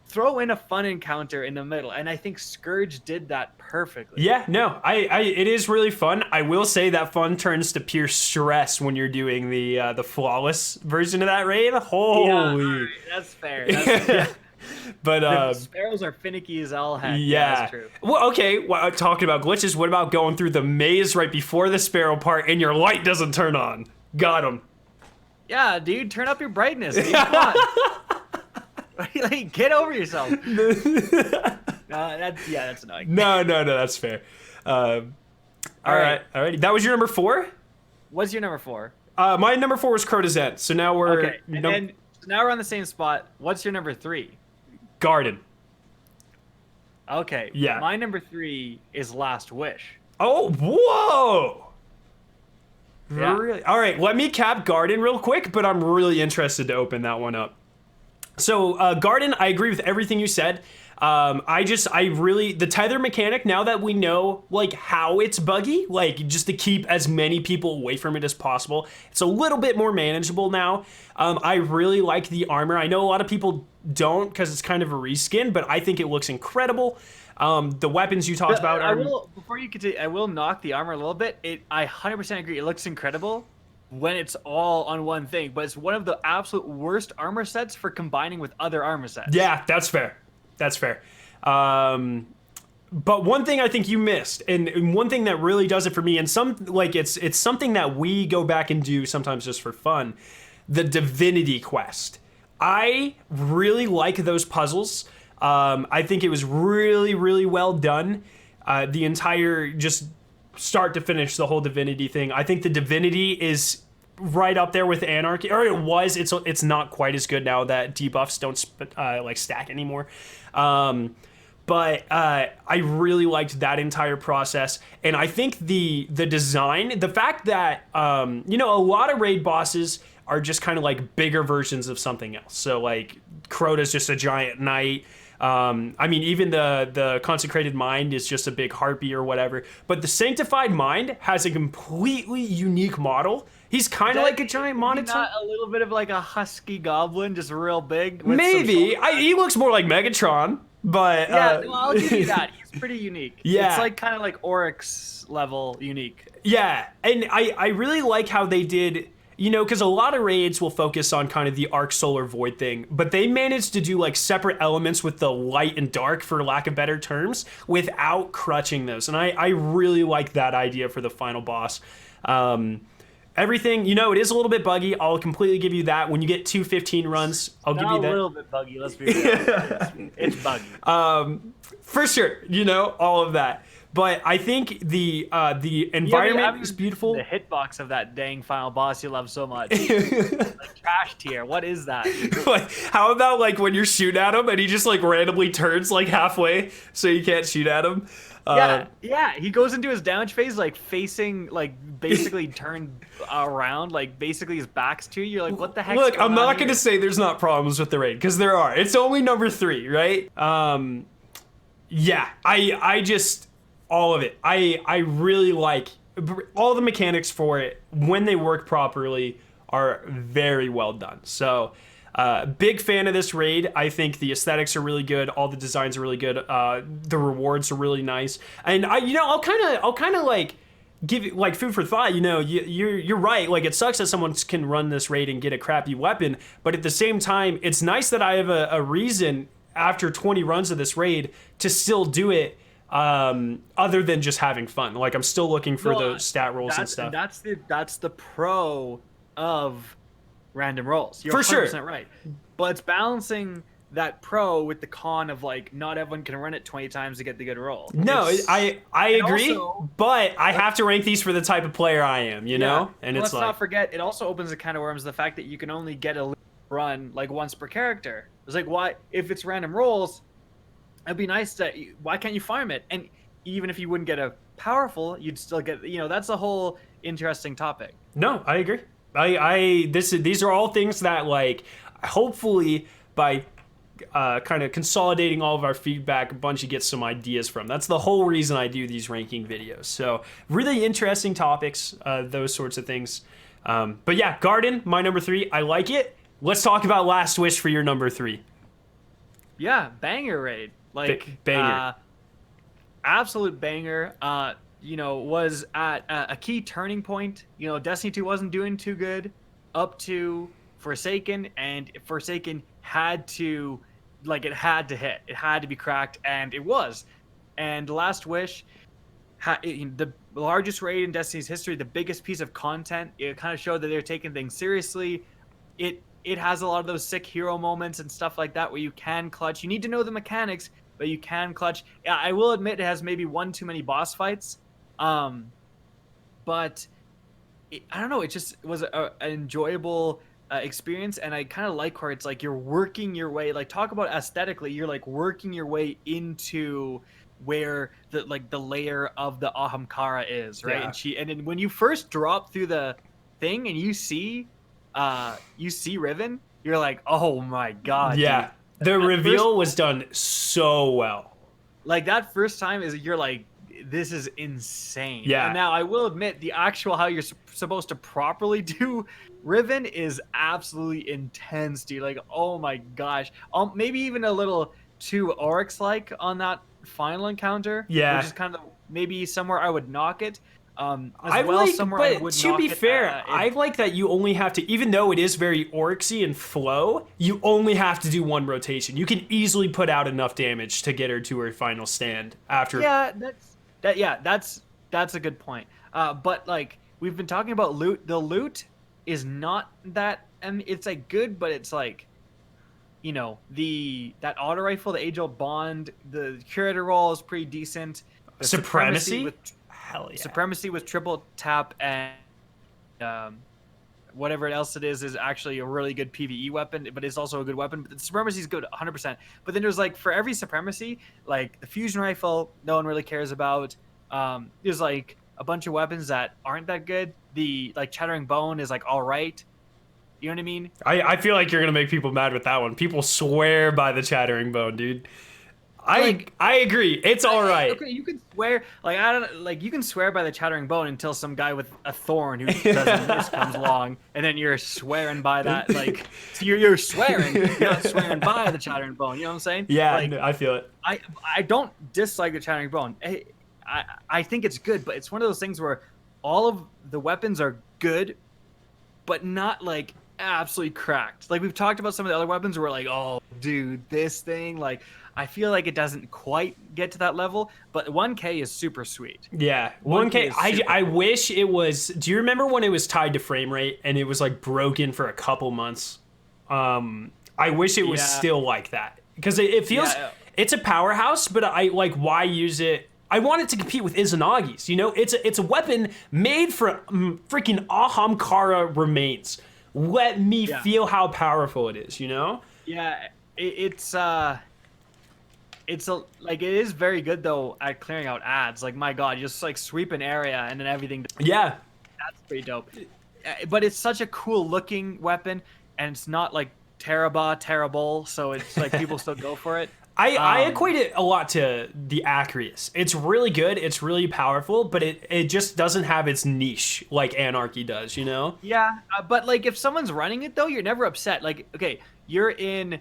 throw in a fun encounter in the middle, and I think Scourge did that perfectly. Yeah, no, it is really fun. I will say that fun turns to pure stress when you're doing the flawless version of that raid. Holy, yeah, right, that's fair. That's fair. But the sparrows are finicky as all heck. Yeah, that's true. Well, okay. Well, talking about glitches, what about going through the maze right before the sparrow part and your light doesn't turn on? Got him. Yeah, dude, turn up your brightness. Dude. Come on. Like, get over yourself. That's annoying. No, that's fair. All right. That was your number 4? What's your number 4? My number 4 was Crotas End. So now we're okay. And now we're on the same spot. What's your number 3? Garden. Okay. Yeah. My number 3 is Last Wish. Oh, whoa. Yeah. Really? All right, let me cap Garden real quick, but I'm really interested to open that one up. So Garden, I agree with everything you said. The tether mechanic, now that we know like how it's buggy, like just to keep as many people away from it as possible, it's a little bit more manageable now. I really like the armor. I know a lot of people don't because it's kind of a reskin, but I think it looks incredible. The weapons you talked about are... Before you continue, I will knock the armor a little bit. I 100% agree. It looks incredible when it's all on one thing, but it's one of the absolute worst armor sets for combining with other armor sets. Yeah, that's fair. That's fair. But one thing I think you missed, and one thing that really does it for me, and it's something that we go back and do sometimes just for fun, the Divinity quest. I really like those puzzles. I think it was really, really well done. The entire just start to finish, the whole Divinity thing. I think the Divinity is right up there with Anarchy, or it was. It's not quite as good now that debuffs don't stack anymore. But I really liked that entire process, and I think the design, the fact that a lot of raid bosses are just kind of like bigger versions of something else. So like Crota's just a giant knight. Even the Consecrated Mind is just a big harpy or whatever. But the Sanctified Mind has a completely unique model. He's kind of like a giant monitor. Not a little bit of like a husky goblin, just real big. Maybe. He looks more like Megatron. But yeah, I'll give you that. He's pretty unique. Yeah, it's like kind of like Oryx level unique. Yeah, and I really like how they did. Because a lot of raids will focus on kind of the Arc Solar Void thing, but they managed to do like separate elements with the light and dark, for lack of better terms, without crutching those. And I really like that idea for the final boss. Everything, you know, it is a little bit buggy. I'll completely give you that. When you get 215 runs, I'll give you that. A little bit buggy, let's be real. It's buggy. For sure, you know, all of that. But I think the environment is beautiful. The hitbox of that dang final boss you love so much. Like trash tier. What is that? Like, how about like when you're shooting at him and he just like randomly turns like halfway so you can't shoot at him? Yeah. He goes into his damage phase like facing, like basically turned around, like basically his back's to you. You're like, what the heck? Look, I'm not gonna say there's not problems with the raid because there are. It's only number 3, right? Yeah, I just. All of it. I really like all the mechanics for it when they work properly are very well done. So big fan of this raid. I think the aesthetics are really good. All the designs are really good. The rewards are really nice. And I'll kind of like give it like food for thought. You know, you're right. Like it sucks that someone can run this raid and get a crappy weapon, but at the same time, it's nice that I have a reason after 20 runs of this raid to still do it. Other than just having fun. Like I'm still looking for those stat rolls and stuff. That's the pro of random rolls. You're for 100% sure. right. But it's balancing that pro with the con of like not everyone can run it 20 times to get the good roll. No, I agree, also, but I have to rank these for the type of player I am, you know? And it's let's like, not forget, it also opens a can of worms the fact that you can only get a run like once per character. It's like, why, if it's random rolls, it'd be nice to, why can't you farm it? And even if you wouldn't get a powerful, you'd still get, you know, that's a whole interesting topic. No, I agree. These are all things that like, hopefully by kind of consolidating all of our feedback, a bunch of get some ideas from. That's the whole reason I do these ranking videos. So really interesting topics, those sorts of things. But yeah, Garden, my number 3, I like it. Let's talk about Last Wish for your number 3. Yeah, banger raid. Like banger. Absolute banger. You know, was at a key turning point. You know, Destiny 2 wasn't doing too good up to Forsaken, and Forsaken had to, like, it had to hit. It had to be cracked, and it was. And Last Wish, the largest raid in Destiny's history, the biggest piece of content. It kind of showed that they're taking things seriously. It has a lot of those sick hero moments and stuff like that where you can clutch. You need to know the mechanics, but you can clutch. I will admit it has maybe one too many boss fights. But I don't know. It just was an enjoyable experience, and I kind of like where it's like you're working your way. Like, talk about aesthetically, you're like working your way into where the layer of the Ahamkara is, right? Yeah. And then when you first drop through the thing and you see Riven, you're like, oh my god. Yeah, dude. the reveal was done so well. Like that first time you're like, this is insane. Yeah. And now I will admit the actual how you're supposed to properly do Riven is absolutely intense, dude. Like, oh my gosh. Maybe even a little too Oryx like on that final encounter. Yeah. Which is kind of maybe somewhere I would knock it. I like, but to be fair, I like that you only have to, even though it is very Oryxy and flow, you only have to do one rotation. You can easily put out enough damage to get her to her final stand after. Yeah, that's a good point. But like we've been talking about loot, the loot is not that. I mean, it's like good, but it's like, you know, that auto rifle, the age-old bond, the curator roll is pretty decent. The Supremacy. Hell yeah. Supremacy with triple tap and whatever else it is actually a really good PvE weapon, but it's also a good weapon. But the Supremacy is good 100%. But then there's like, for every Supremacy, like the fusion rifle, no one really cares about. There's like a bunch of weapons that aren't that good. The like Chattering Bone is like all right. You know what I mean? I feel like you're gonna make people mad with that one. People swear by the Chattering Bone, dude. I agree. It's all right. Okay, you can swear you can swear by the Chattering Bone until some guy with a thorn who doesn't miss comes along, and then you're swearing by that. Like, so you're swearing, you're not swearing by the Chattering Bone. You know what I'm saying? Yeah, like, I feel it. I don't dislike the Chattering Bone. I think it's good, but it's one of those things where all of the weapons are good, but not like absolutely cracked. Like we've talked about some of the other weapons where we're like, oh, dude, this thing, like I feel like it doesn't quite get to that level, but 1K is super sweet. Yeah, 1K 1K. is I, super I cool. wish it was. Do you remember when it was tied to frame rate and it was like broken for a couple months? I wish it was Yeah. still like that because it feels Yeah. it's a powerhouse, but I like why use it. I want it to compete with Izanagi's. You know, it's a weapon made for freaking Ahamkara remains. Let me Yeah. feel how powerful it is. You know? Yeah, it's a like it is very good though at clearing out ads. Like my god, you just like sweep an area and then everything. Yeah. That's pretty dope. But it's such a cool looking weapon, and it's not like terrible. So it's like people still go for it. I equate it a lot to the Acreus. It's really good, it's really powerful, but it just doesn't have its niche like Anarchy does, you know? Yeah, but like if someone's running it though, you're never upset. Like okay, you're in.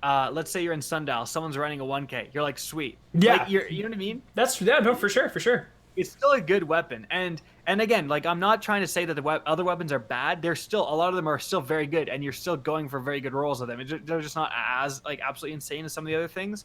Let's say you're in Sundial, someone's running a 1K. You're like, sweet. Yeah. Like, you know what I mean? Yeah, no, for sure, for sure. It's still a good weapon, and again, like I'm not trying to say that the other weapons are bad. They're still a lot of them are still very good, and you're still going for very good rolls of them. They're just not as like absolutely insane as some of the other things.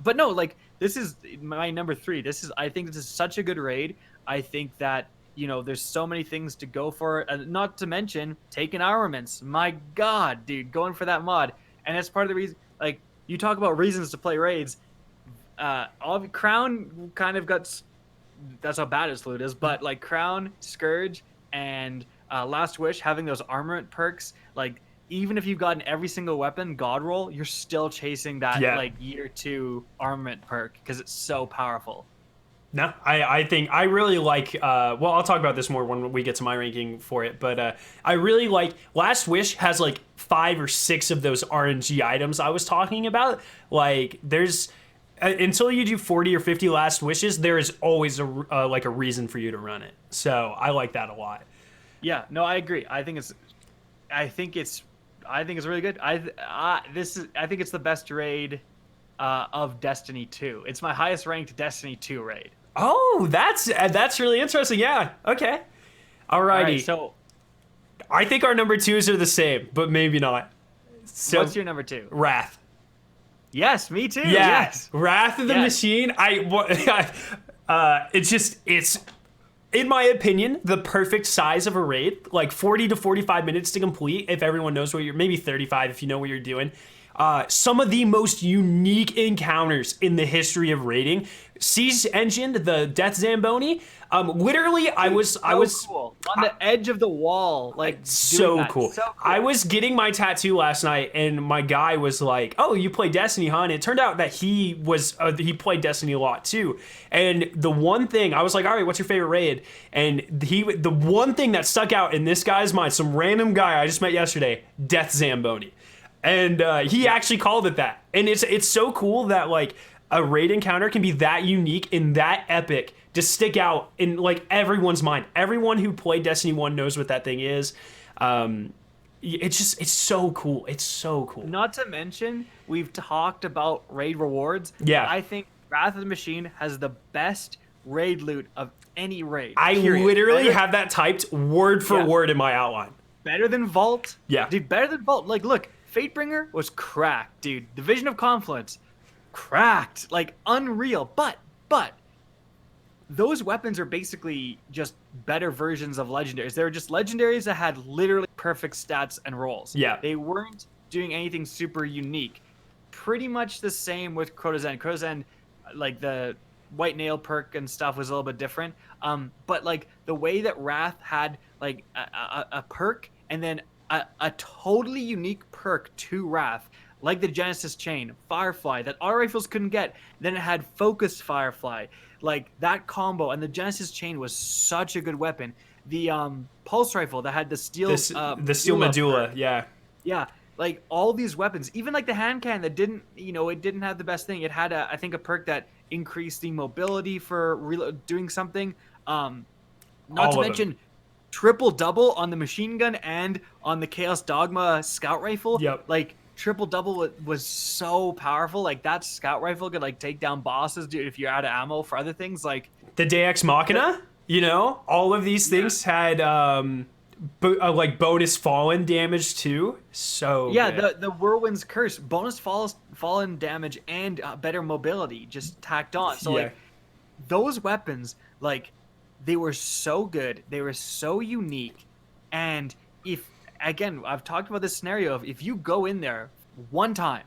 But no, like this is my number 3. I think this is such a good raid. I think that there's so many things to go for, and not to mention taking armaments. My God, dude, going for that mod, and that's part of the reason. Like you talk about reasons to play raids. Crown kind of got. That's how bad his loot is, but like Crown, Scourge, and Last Wish having those armament perks, like even if you've gotten every single weapon god roll, you're still chasing that like year 2 armament perk because it's so powerful. No, I think I really like. Well, I'll talk about this more when we get to my ranking for it. But I really like Last Wish has like 5 or 6 of those RNG items I was talking about. Like there's. Until you do 40 or 50 last wishes, there is always a reason for you to run it. So I like that a lot. Yeah, no, I agree. I think it's really good. I think it's the best raid of Destiny 2. It's my highest ranked Destiny 2 raid. Oh, that's really interesting. Yeah. Okay. Alrighty. All right, so I think our number 2s are the same, but maybe not. So what's your number 2? Wrath. Yes, me too. Yeah, Yes. Wrath of the Machine. It's in my opinion the perfect size of a raid. Like 40 to 45 minutes to complete if everyone knows what you're. Maybe 35 if you know what you're doing. Some of the most unique encounters in the history of raiding. Siege Engine, the Death Zamboni. Literally, I was cool. On the edge of the wall, like so cool. I was getting my tattoo last night, and my guy was like, "Oh, you play Destiny, huh?" And it turned out that he played Destiny a lot too. And the one thing I was like, "All right, what's your favorite raid?" And the one thing that stuck out in this guy's mind, some random guy I just met yesterday, Death Zamboni. And he actually called it that. And it's so cool that like a raid encounter can be that unique and that epic to stick out in like everyone's mind. Everyone who played Destiny 1 knows what that thing is. It's so cool. It's so cool. Not to mention, we've talked about raid rewards. Yeah. I think Wrath of the Machine has the best raid loot of any raid. I literally have that typed word for word in my outline. Better than Vault. Yeah. Dude, better than Vault. Like, look, Fatebringer was cracked, dude. Division of Confluence, cracked. Like, unreal. But, those weapons are basically just better versions of legendaries. They were just legendaries that had literally perfect stats and rolls. Yeah. They weren't doing anything super unique. Pretty much the same with Crotas End. Crotas End, like the white nail perk and stuff was a little bit different. But like the way that Wrath had like a perk and then a totally unique perk to Wrath, like the Genesis Chain, Firefly, that auto rifles couldn't get. Then it had Focused Firefly. Like that combo, and the Genesis Chain was such a good weapon. The pulse rifle that had the steel medulla, yeah, like all these weapons, even like the hand cannon that didn't, it didn't have the best thing. It had I think a perk that increased the mobility for doing something. Not to mention triple double on the machine gun and on the Chaos Dogma scout rifle. Yep. Like triple double was so powerful. Like that scout rifle could like take down bosses, dude, if you're out of ammo for other things. Like the Deus Machina, all of these things had like bonus fallen damage too. So Yeah, good. the Whirlwind's Curse, bonus fallen damage and better mobility just tacked on. So Yeah. like those weapons, like they were so good, they were so unique, and if again, I've talked about this scenario of if you go in there one time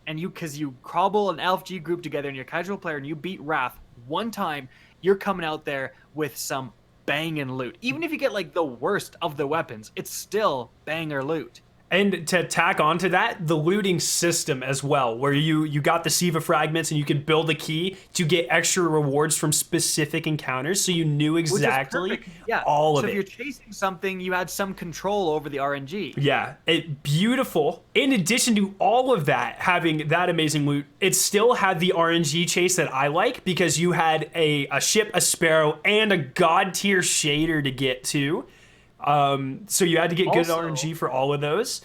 and because you cobble an LFG group together and you're a casual player and you beat Wrath one time, you're coming out there with some banging loot. Even if you get like the worst of the weapons, it's still banger loot. And to tack onto that, the looting system as well, where you got the Siva fragments and you could build a key to get extra rewards from specific encounters, so you knew exactly all of it. So if you're chasing something, you had some control over the RNG. Yeah, beautiful. In addition to all of that, having that amazing loot, it still had the RNG chase that I like, because you had a ship, a sparrow, and a god tier shader to get to. So you had to get good RNG for all of those.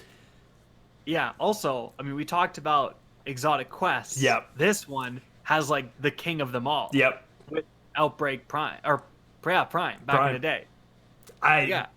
Yeah. Also, I mean, we talked about exotic quests. Yep. This one has like the king of them all. Yep. With Outbreak Prime Prime back in the day.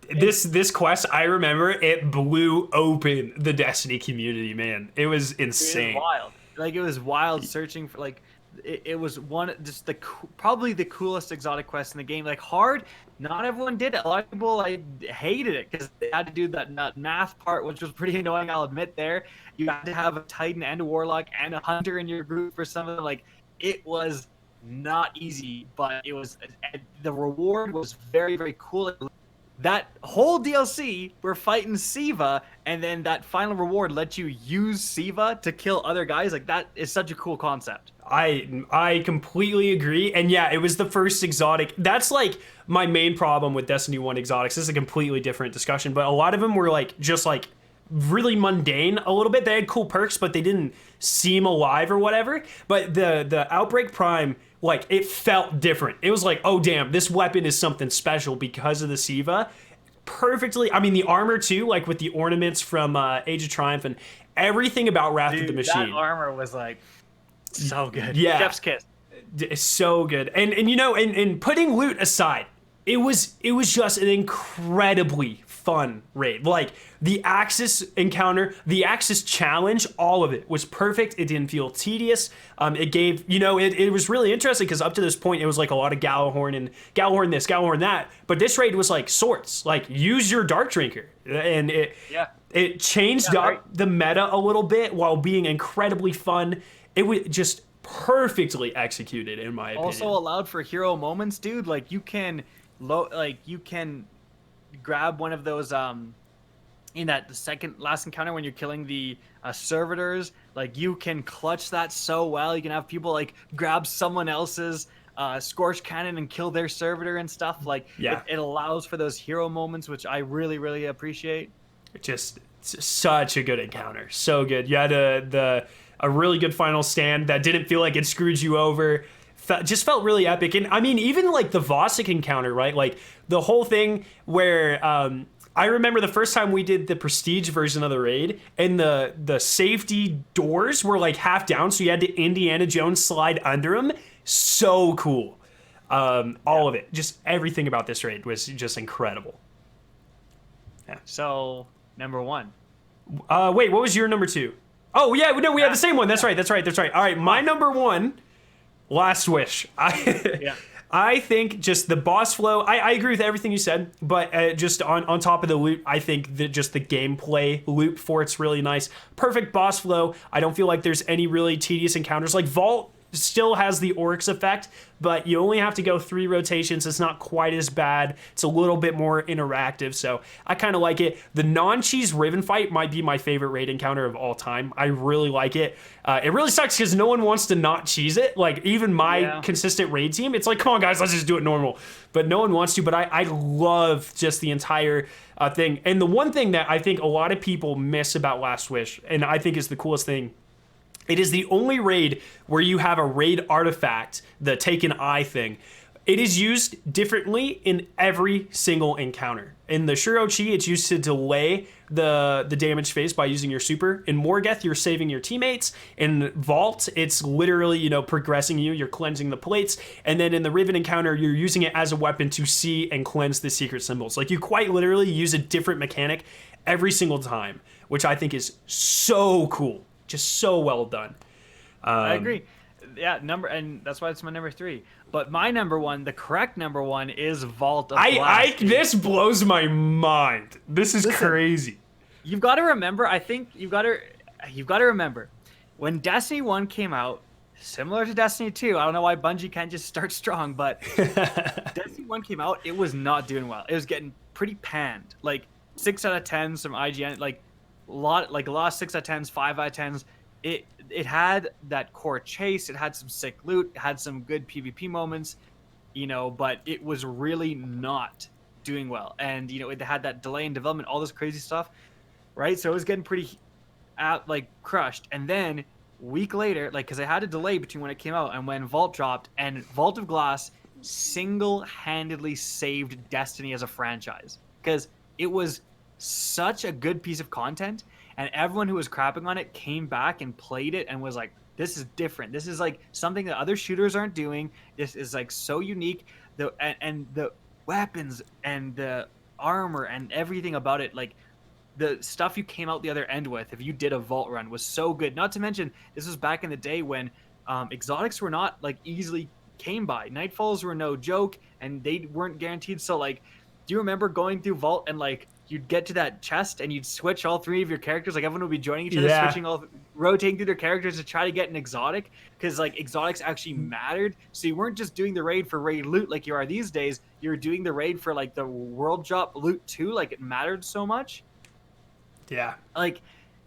This quest, I remember it blew open the Destiny community, man. It was insane. It was wild. Like it was wild searching for like it was one just probably the coolest exotic quest in the game. Like hard, not everyone did it. A lot of people hated it because they had to do that math part, which was pretty annoying. I'll admit there. You had to have a Titan and a Warlock and a Hunter in your group for some of them. Like it was not easy, but it was the reward was very, very cool. That whole DLC, we're fighting Siva, and then that final reward lets you use Siva to kill other guys. Like that is such a cool concept. I completely agree. And yeah, it was the first exotic. That's like my main problem with Destiny 1 exotics. This is a completely different discussion, but a lot of them were like just like really mundane a little bit. They had cool perks, but they didn't seem alive or whatever. But the Outbreak Prime, like it felt different. It was like, oh damn, this weapon is something special because of the Siva. Perfectly, I mean the armor too, like with the ornaments from Age of Triumph and everything about Wrath of the Machine. That armor was like so good. Yeah, Chef's kiss. It's so good. And you know, and putting loot aside, it was just an incredibly fun raid. Like the Axis encounter, the Axis challenge, all of it was perfect. It didn't feel tedious. It gave, you know, it was really interesting because up to this point it was like a lot of Gallahorn and Gallahorn this, Gallahorn that. But this raid was like swords, like use your Dark Drinker, and it changed up the meta a little bit while being incredibly fun. It was just perfectly executed in my opinion. Also allowed for hero moments, dude. Like you can grab one of those in that the last encounter when you're killing the servitors. Like you can clutch that so well. You can have people like grab someone else's Scourge cannon and kill their servitor and stuff. Like it allows for those hero moments, which I really, really appreciate. Just such a good encounter, so good. You had a really good final stand that didn't feel like it screwed you over. Just felt really epic. And I mean, even like the Vosik encounter, right? Like the whole thing where I remember the first time we did the prestige version of the raid and the safety doors were like half down, so you had to Indiana Jones slide under them. So cool. All of it, just everything about this raid was just incredible. Yeah. So number one. Wait, what was your number two? Oh yeah, no, we had the same one. That's right. All right, my number one, Last Wish. I think just the boss flow, I agree with everything you said, but just on top of the loot, I think that just the gameplay loop for it's really nice. Perfect boss flow. I don't feel like there's any really tedious encounters. Like Vault still has the Oryx effect, but you only have to go 3 rotations. It's not quite as bad. It's a little bit more interactive, so I kind of like it. The non-cheese Riven fight might be my favorite raid encounter of all time. I really like it. It really sucks because no one wants to not cheese it. Like, even my consistent raid team, it's like, come on, guys, let's just do it normal. But no one wants to, but I love just the entire thing. And the one thing that I think a lot of people miss about Last Wish, and I think is the coolest thing, it is the only raid where you have a raid artifact, the Taken Eye thing. It is used differently in every single encounter. In the Shuro-Chi, it's used to delay the damage phase by using your super. In Morgeth, you're saving your teammates. In Vault, it's literally, you know, progressing you. You're cleansing the plates. And then in the Riven encounter, you're using it as a weapon to see and cleanse the secret symbols. Like, you quite literally use a different mechanic every single time, which I think is so cool. Just so well done. I agree. Yeah, and that's why it's my number 3. But my number 1, the correct number 1, is Vault of Glass. This blows my mind. This is crazy. You've got to remember. I think you've got to remember when Destiny 1 came out. Similar to Destiny 2, I don't know why Bungie can't just start strong, but Destiny 1 came out. It was not doing well. It was getting pretty panned. Like 6 out of 10s from IGN. Like a lot of 6 out of 10s, 5 out of 10s. It had that core chase, it had some sick loot, it had some good PvP moments, you know, but it was really not doing well. And, you know, it had that delay in development, all this crazy stuff, right? So it was getting pretty, crushed. And then week later, like, because it had a delay between when it came out and when Vault dropped, and Vault of Glass single-handedly saved Destiny as a franchise. Because it was such a good piece of content. And everyone who was crapping on it came back and played it and was like, this is different. This is like something that other shooters aren't doing. This is like so unique. And the weapons and the armor and everything about it, like the stuff you came out the other end with, if you did a vault run, was so good. Not to mention, this was back in the day when exotics were not like easily came by. Nightfalls were no joke and they weren't guaranteed. So like, do you remember going through Vault and like, you'd get to that chest and you'd switch all 3 of your characters. Like everyone would be joining each other, rotating through their characters to try to get an exotic. Because like exotics actually mattered. So you weren't just doing the raid for raid loot like you are these days. You were doing the raid for like the world drop loot too. Like it mattered so much. Yeah. Like,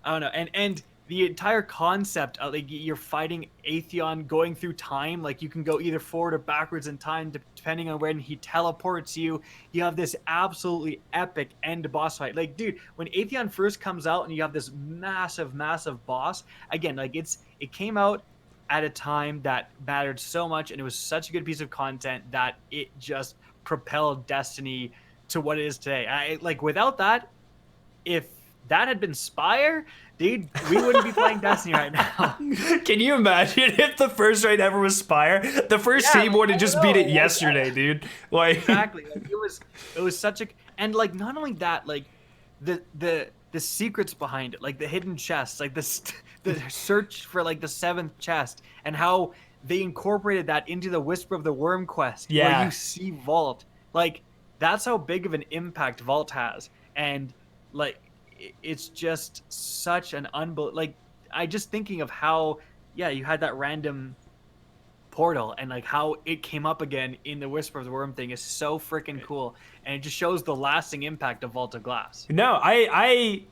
I don't know. And the entire concept of like you're fighting Atheon going through time, like you can go either forward or backwards in time depending on when he teleports you. You have this absolutely epic end boss fight. Like, dude, when Atheon first comes out and you have this massive boss, again, like it came out at a time that mattered so much and it was such a good piece of content that it just propelled Destiny to what it is today. Like without that, if that had been Spire, dude, we wouldn't be playing Destiny right now. Can you imagine if the first raid ever was Spire? The first team would have just beat it yesterday, dude. Like exactly. Like, it was such a, and like not only that, like the secrets behind it, like the hidden chests, like the search for like the 7th chest, and how they incorporated that into the Whisper of the Worm quest, where you see Vault. Like that's how big of an impact Vault has, and like. It's just such an like I just thinking of how you had that random portal and like how it came up again in the Whisper of the Worm thing is so freaking cool, and it just shows the lasting impact of Vault of Glass. No, I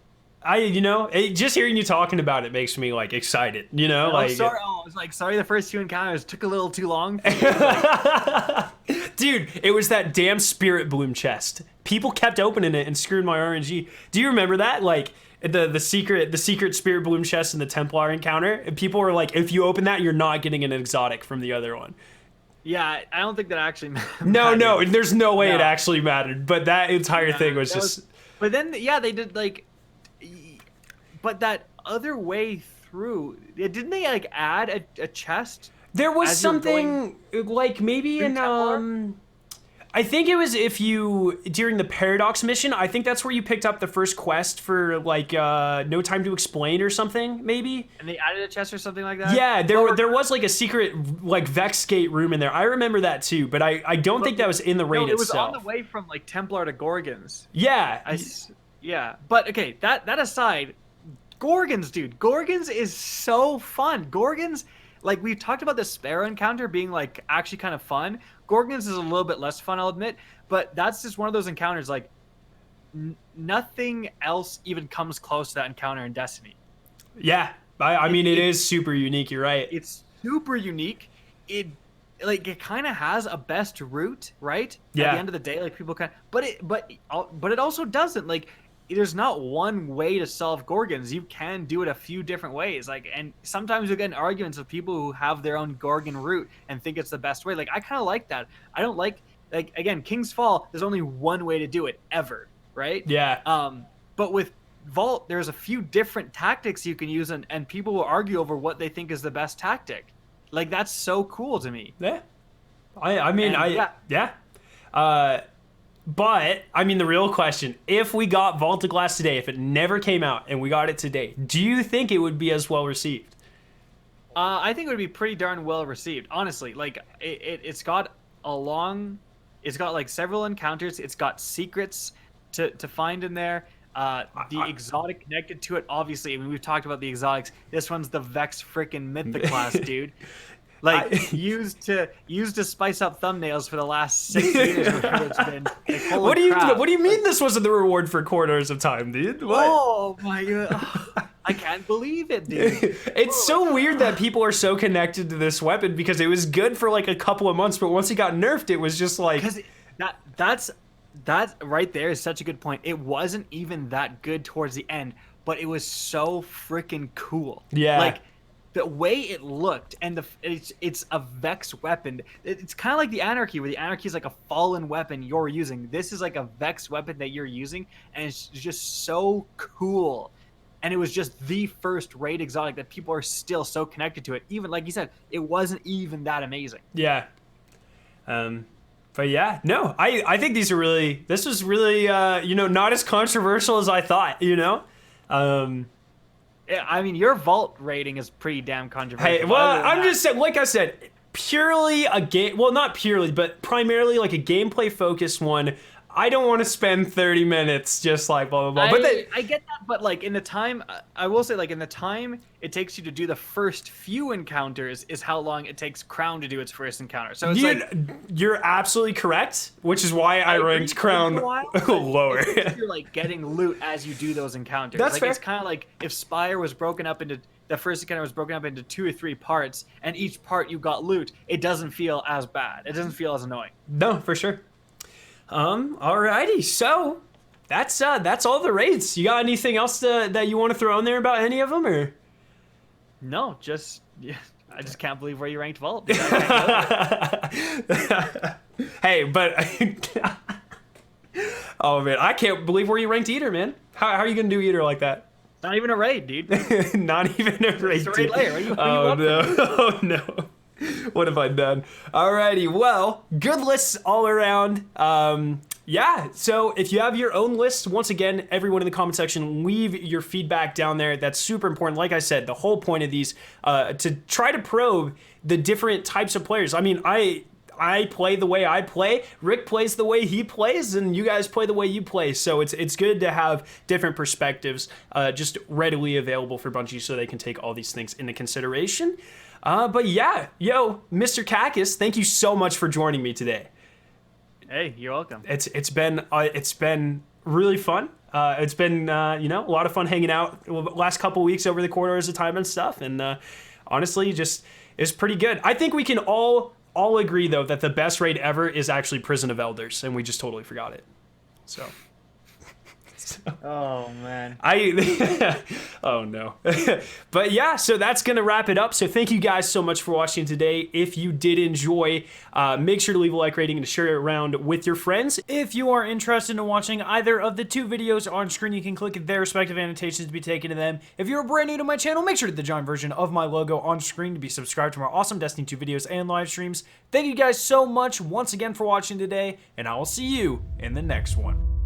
you know, just hearing you talking about it makes me like excited, you know. I was like sorry the first 2 encounters took a little too long for you. Dude, it was that damn Spirit Bloom chest. People kept opening it and screwing my RNG. Do you remember that? Like the secret Spirit Bloom chest in the Templar encounter? And people were like, if you open that, you're not getting an exotic from the other one. Yeah, I don't think that actually mattered. No, there's no way it actually mattered. But that entire thing was just... But then, they did like... But that other way through... Didn't they like add a chest? There was something like maybe in... I think it was if you, during the Paradox mission, I think that's where you picked up the first quest for like No Time to Explain or something, maybe. And they added a chest or something like that? Yeah, there was like a secret like Vex Gate room in there. I remember that too, but I don't think that was in the raid itself. It was on the way from like Templar to Gorgons. Yeah. Yeah, but okay, that aside, Gorgons, dude. Gorgons is so fun. Gorgons... Like, we've talked about the Sparrow encounter being, like, actually kind of fun. Gorgons is a little bit less fun, I'll admit. But that's just one of those encounters, like, nothing else even comes close to that encounter in Destiny. Yeah. I mean, it is super unique, you're right. It's super unique. It kind of has a best route, right? Yeah. At the end of the day, like, people kind of... But it also doesn't. Like, there's not one way to solve Gorgons. You can do it a few different ways. Like, and sometimes you get in arguments with people who have their own Gorgon route and think it's the best way. Like, I kind of like that. I don't like again, King's Fall, there's only one way to do it ever, right? Yeah. But with Vault, there's a few different tactics you can use, and people will argue over what they think is the best tactic. Like, that's so cool to me. Yeah. I mean, yeah. But, I mean, the real question, if we got Vault of Glass today, if it never came out and we got it today, do you think it would be as well received? I think it would be pretty darn well received, honestly. Like, it's got like several encounters. It's got secrets to find in there. The exotic connected to it, obviously. I mean, we've talked about the exotics. This one's the Vex frickin' Mythoclast, dude. Like, used to spice up thumbnails for the last 6 years. It's been, like, what do you mean this wasn't the reward for quarters of time, dude? What? Oh my god. I can't believe it, dude. It's so weird that people are so connected to this weapon because it was good for like a couple of months, but once it got nerfed, it was just like... Because that right there is such a good point. It wasn't even that good towards the end, but it was so freaking cool. Yeah. Like, the way it looked, and it's a Vex weapon. It's kind of like the Anarchy, where the Anarchy is like a fallen weapon you're using. This is like a Vex weapon that you're using, and it's just so cool. And it was just the first raid exotic that people are still so connected to it. Even, like you said, it wasn't even that amazing. Yeah. But yeah, no, I think this was really, not as controversial as I thought, Yeah, I mean, your Vault rating is pretty damn controversial. Hey, well, I'm just saying, like I said, purely a game, well, not purely, but primarily like a gameplay focused one. I don't want to spend 30 minutes just like blah, blah, blah. I get that, but like in the time, I will say, like in the time it takes you to do the first few encounters is how long it takes Crown to do its first encounter. So it's you're absolutely correct, which is why I ranked Crown lower. You're like getting loot as you do those encounters. That's like, fair. It's kind of like if Spire was broken up into, the first encounter was broken up into 2 or 3 parts, and each part you got loot, it doesn't feel as bad. It doesn't feel as annoying. No, for sure. Alrighty, so that's all the raids. You got anything else that you want to throw in there about any of them, or? No, I just can't believe where you ranked Vault. Hey, but oh man, I can't believe where you ranked Eater, man. How are you gonna do Eater like that? Not even a raid, dude. Not even a raid. It's a raid layer. Oh no! Oh no! What have I done? Alrighty, well, good lists all around. Yeah, so if you have your own list, once again, everyone in the comment section, leave your feedback down there. That's super important. Like I said, the whole point of these, to try to probe the different types of players. I mean, I play the way I play, Rick plays the way he plays, and you guys play the way you play. So it's good to have different perspectives just readily available for Bungie so they can take all these things into consideration. But yeah, Mr. Kackis, thank you so much for joining me today. Hey, you're welcome. It's been really fun. It's been a lot of fun hanging out the last couple weeks over the corridors of time and stuff. And honestly, just it's pretty good. I think we can all agree though that the best raid ever is actually Prison of Elders, and we just totally forgot it. So. Oh man. Oh no. But yeah, so that's gonna wrap it up. So thank you guys so much for watching today. If you did enjoy, make sure to leave a like rating and to share it around with your friends. If you are interested in watching either of the 2 videos on screen, you can click their respective annotations to be taken to them. If you're brand new to my channel, make sure to hit the giant version of my logo on screen to be subscribed to my awesome Destiny 2 videos and live streams. Thank you guys so much once again for watching today, and I will see you in the next one.